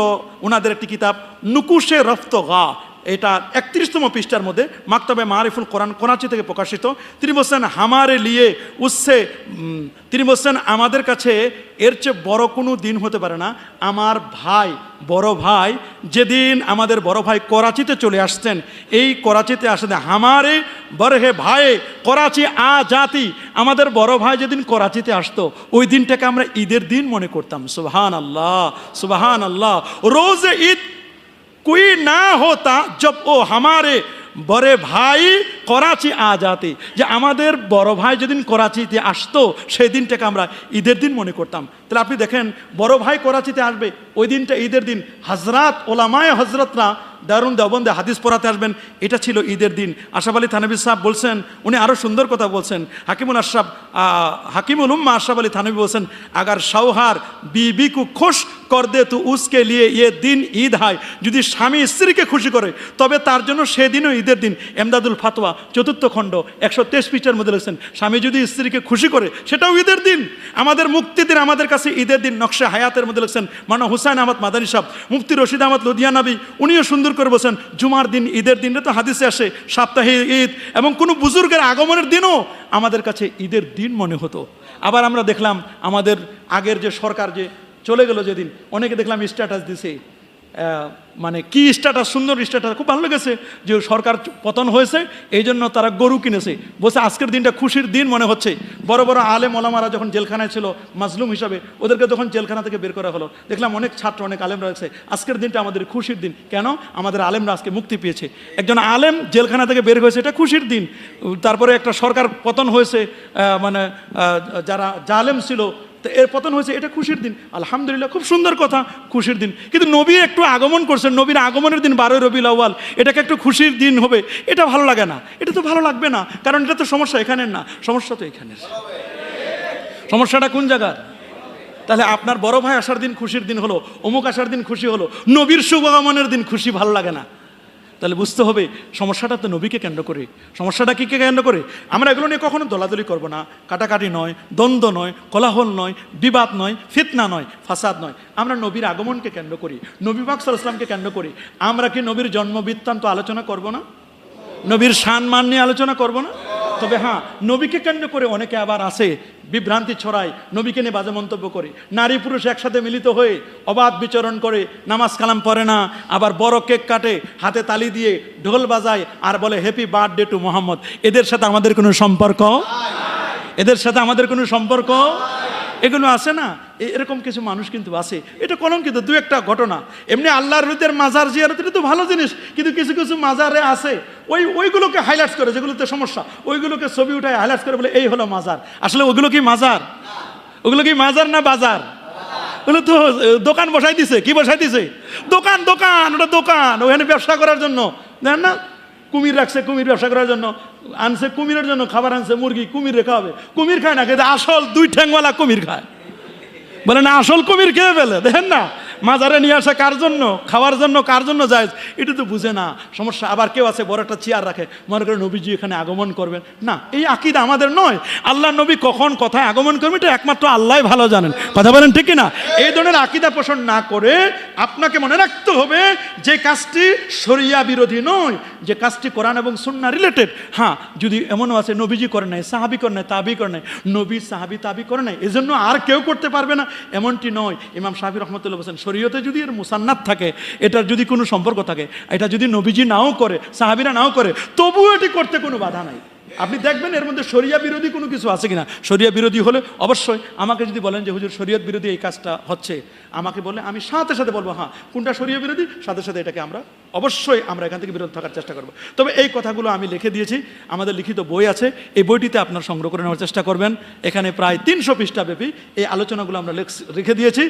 ওনাদের একটি কিতাব নুকুশে রফতগা, এটা 31তম পৃষ্ঠার মধ্যে মাকতাবে মারিফুল কোরআন করাচি থেকে প্রকাশিত। তিনি বলছেন হামারে লিয়ে উসসে, তিনি বলছেন আমাদের কাছে এর চেয়ে বড় কোনো দিন হতে পারে না। আমার ভাই, বড় ভাই, যেদিন আমাদের বড় ভাই করাচিতে চলে আসছেন, এই করাচিতে আসেন হামারে বরহে ভাই করাচি আ জাতি, আমাদের বড় ভাই যেদিন করাচিতে আসতো ওই দিনটাকে আমরা ঈদের দিন মনে করতাম। সুবহান আল্লাহ, সুবহান আল্লাহ। রোজে ঈদ कोई ना होता जब वो हमारे বড় ভাই করাচি আ জাতি, যে আমাদের বড় ভাই যেদিন করাচিতে আসতো সেই দিনটাকে আমরা ঈদের দিন মনে করতাম। তাহলে আপনি দেখেন বড় ভাই করাচিতে আসবে ওই দিনটা ঈদের দিন, হজরত ওলামায়ে হজরতরা দারুল দেওবন্দে হাদিস পড়াতে আসবেন, এটা ছিল ঈদের দিন। আশরাফ আলী থানভী সাহেব বলছেন, উনি আরও সুন্দর কথা বলছেন, হাকিমুল উম্মাহ আশরাফ আলী থানভী বলছেন আগার শাওহার বিবি কু খুশ কর দে তো উসকে লিয়ে ইয়ে দিন ঈদ হয়, যদি স্বামী স্ত্রীকে খুশি করে তবে তার জন্য সেদিনও ঈদের দিন। এমদাদুল ফাতোয়া 4th খণ্ড 123 পৃষ্ঠার মধ্যে লিখছেন স্বামী যদি স্ত্রীকে খুশি করে সেটাও ঈদের দিন। আমাদের মুক্তির দিন আমাদের কাছে ঈদের দিন। নকশা হায়াতের মধ্যে লিখছেন মাওলানা হুসাইন আহমদ মাদানী সাহেব, মুফতি রশিদ আহমদ লুধিয়ানবী, উনিও সুন্দর করে বলছেন জুমার দিন ঈদের দিন, তো হাদিসে আসে সাপ্তাহিক ঈদ এবং কোনো বুজুর্গের আগমনের দিনও আমাদের কাছে ঈদের দিন মনে হতো। আবার আমরা দেখলাম আমাদের আগের যে সরকার যে চলে গেল যেদিন, অনেকে দেখলাম স্ট্যাটাস দিছে, মানে কি স্ট্যাটাস, সুন্দর স্ট্যাটাস, খুব ভালো লেগেছে যে সরকার পতন হয়েছে এই জন্য তারা গরু কিনেছে, বলছে আজকের দিনটা খুশির দিন মনে হচ্ছে। বড় বড় আলেম ওলামারা যখন জেলখানায় ছিল মাজলুম হিসাবে, ওদেরকে যখন জেলখানা থেকে বের করা হলো দেখলাম অনেক ছাত্র, অনেক আলেমরা রয়েছে আজকের দিনটা আমাদের খুশির দিন। কেন? আমাদের আলেমরা আজকে মুক্তি পেয়েছে, একজন আলেম জেলখানা থেকে বের হয়েছে, এটা খুশির দিন। তারপরে একটা সরকার পতন হয়েছে, মানে যারা জালেম ছিল এর পতন হয়েছে, এটা খুশির দিন। আলহামদুলিল্লাহ, খুব সুন্দর কথা, খুশির দিন। কিন্তু নবী একটু আগমন করছেন, নবীর আগমনের দিন 12 রবিউল আউয়াল, এটাকে একটু খুশির দিন হবে, এটা ভালো লাগে না, এটা তো ভালো লাগবে না, কারণ এটা তো সমস্যা এখানের না, সমস্যা তো এখানের। সমস্যাটা কোন জায়গার? তাহলে আপনার বড় ভাই আসার দিন খুশির দিন হলো, অমুক আসার দিন খুশি হলো, নবীর শুভ আগমনের দিন খুশি ভালো লাগে না, তাহলে বুঝতে হবে সমস্যাটা তো নবীকে কেন্দ্র করে। সমস্যাটা কি কেন্দ্র করে? আমরা এগুলো নিয়ে কখনো দলাদলি করব না, কাটাকাটি নয়, দ্বন্দ্ব নয়, কোলাহল নয়, বিবাদ নয়, ফিতনা নয়, ফাসাদ নয়। আমরা নবীর আগমনকে কেন্দ্র করি, নবী পাক সাল্লাল্লাহু আলাইহি ওয়াসাল্লামকে কেন্দ্র করি। আমরা কি নবীর জন্ম বৃত্তান্ত আলোচনা করব না? নবীর সম্মান নিয়ে আলোচনা করব না? তবে হ্যাঁ, নবীকে কেন্দ্র করে অনেকে আবার আছে বিভ্রান্তি ছড়ায়, নবীকে নিয়ে বাজে মন্তব্য করে, নারী পুরুষ একসাথে মিলিত হয়ে অবাধ বিচরণ করে, নামাজ কালাম পড়ে না, আবার বড় কেক কাটে, হাতে তালি দিয়ে ঢোল বাজায় আর বলে হ্যাপি বার্থডে টু মোহাম্মদ। এদের সাথে আমাদের কোনো সম্পর্ক? এদের সাথে আমাদের কোনো সম্পর্ক? এগুলো আছে না, এরকম কিছু মানুষ কিন্তু আছে, এটা কলঙ্কিত। দু একটা ঘটনা এমনি আল্লাহর রুদের মাজার জিয়ারত, এটা তো ভালো জিনিস, কিন্তু কিছু কিছু মাজারে আছে ওইগুলোকে হাইলাইট করে, যেগুলোতে সমস্যা ওইগুলোকে ছবি উঠায় হাইলাইট করে বলে এই হলো মাজার। আসলে ওগুলো কি মাজার? ওগুলো কি মাজার না বাজার? ওগুলো তো দোকান বসাই দিছে। কি বসাই দিছে? দোকান। দোকান, ওটা দোকান, ওখানে ব্যবসা করার জন্য। দেখেন না, কুমির রাখছে, কুমির ব্যবসা করার জন্য আনছে, কুমিরের জন্য খাবার আনছে, মুরগি, কুমির রেখা হবে। কুমির খায় না, কিন্তু আসল 2 ঠ্যাংওয়ালা কুমির খায়। বলে না, আসল কুমির খেয়ে ফেলে। দেখেন না, মাজারে নিয়ে আসা কার জন্য? খাওয়ার জন্য। কার জন্য যায় এটা তো বুঝে না, সমস্যা। আবার কেউ আছে বড় একটা চেয়ার রাখে, মনে করে নবীজি এখানে আগমন করবেন না, এই আকীদা আমাদের নয়। আল্লাহ নবী কখন কোথায় আগমন করবেন এটা একমাত্র আল্লাহই ভালো জানেন। কথা বলেন ঠিক না? এই ধরনের আকীদা পোষণ না করে আপনাকে মনে রাখতে হবে যে কাজটি শরিয়া বিরোধী নয়, যে কাজটি কোরআন এবং সুন্নাহ রিলেটেড। হ্যাঁ, যদি এমনও আছে নবীজি করে নাই, সাহাবী করে নাই, তাবি করে নাই, নবী সাহাবী তাবি করে নাই, এজন্য আর কেউ করতে পারবে না, এমনটি নয়। ইমাম শাফি রহমতুল্লাহ বলেছেন শরীয়তে যদি এর মুসান্নাত থাকে, এটার যদি কোনো সম্পর্ক থাকে, এটা যদি নবীজি নাও করে, সাহাবীরা নাও করে, তবুও এটি করতে কোনো বাধা নাই। আপনি দেখবেন এর মধ্যে শরিয়া বিরোধী কোনো কিছু আছে কিনা। শরিয়া বিরোধী হলে অবশ্যই আমাকে যদি বলেন যে হুজুর শরীয়ত বিরোধী এই কাজটা হচ্ছে, আমাকে বলে আমি সাথে সাথে বলবো হ্যাঁ কোনটা শরিয়া বিরোধী, সাথে সাথে এটাকে অবশ্যই আমরা এখান থেকে বিরত থাকার চেষ্টা করব। তবে এই কথাগুলো আমি লিখে দিয়েছি, আমাদের লিখিত বই আছে, এই বইটিতে আপনার সংগ্রহ করে নেওয়ার চেষ্টা করবেন। এখানে প্রায় 300 পৃষ্ঠা ব্যাপী এই আলোচনাগুলো আমরা রেখে দিয়েছি।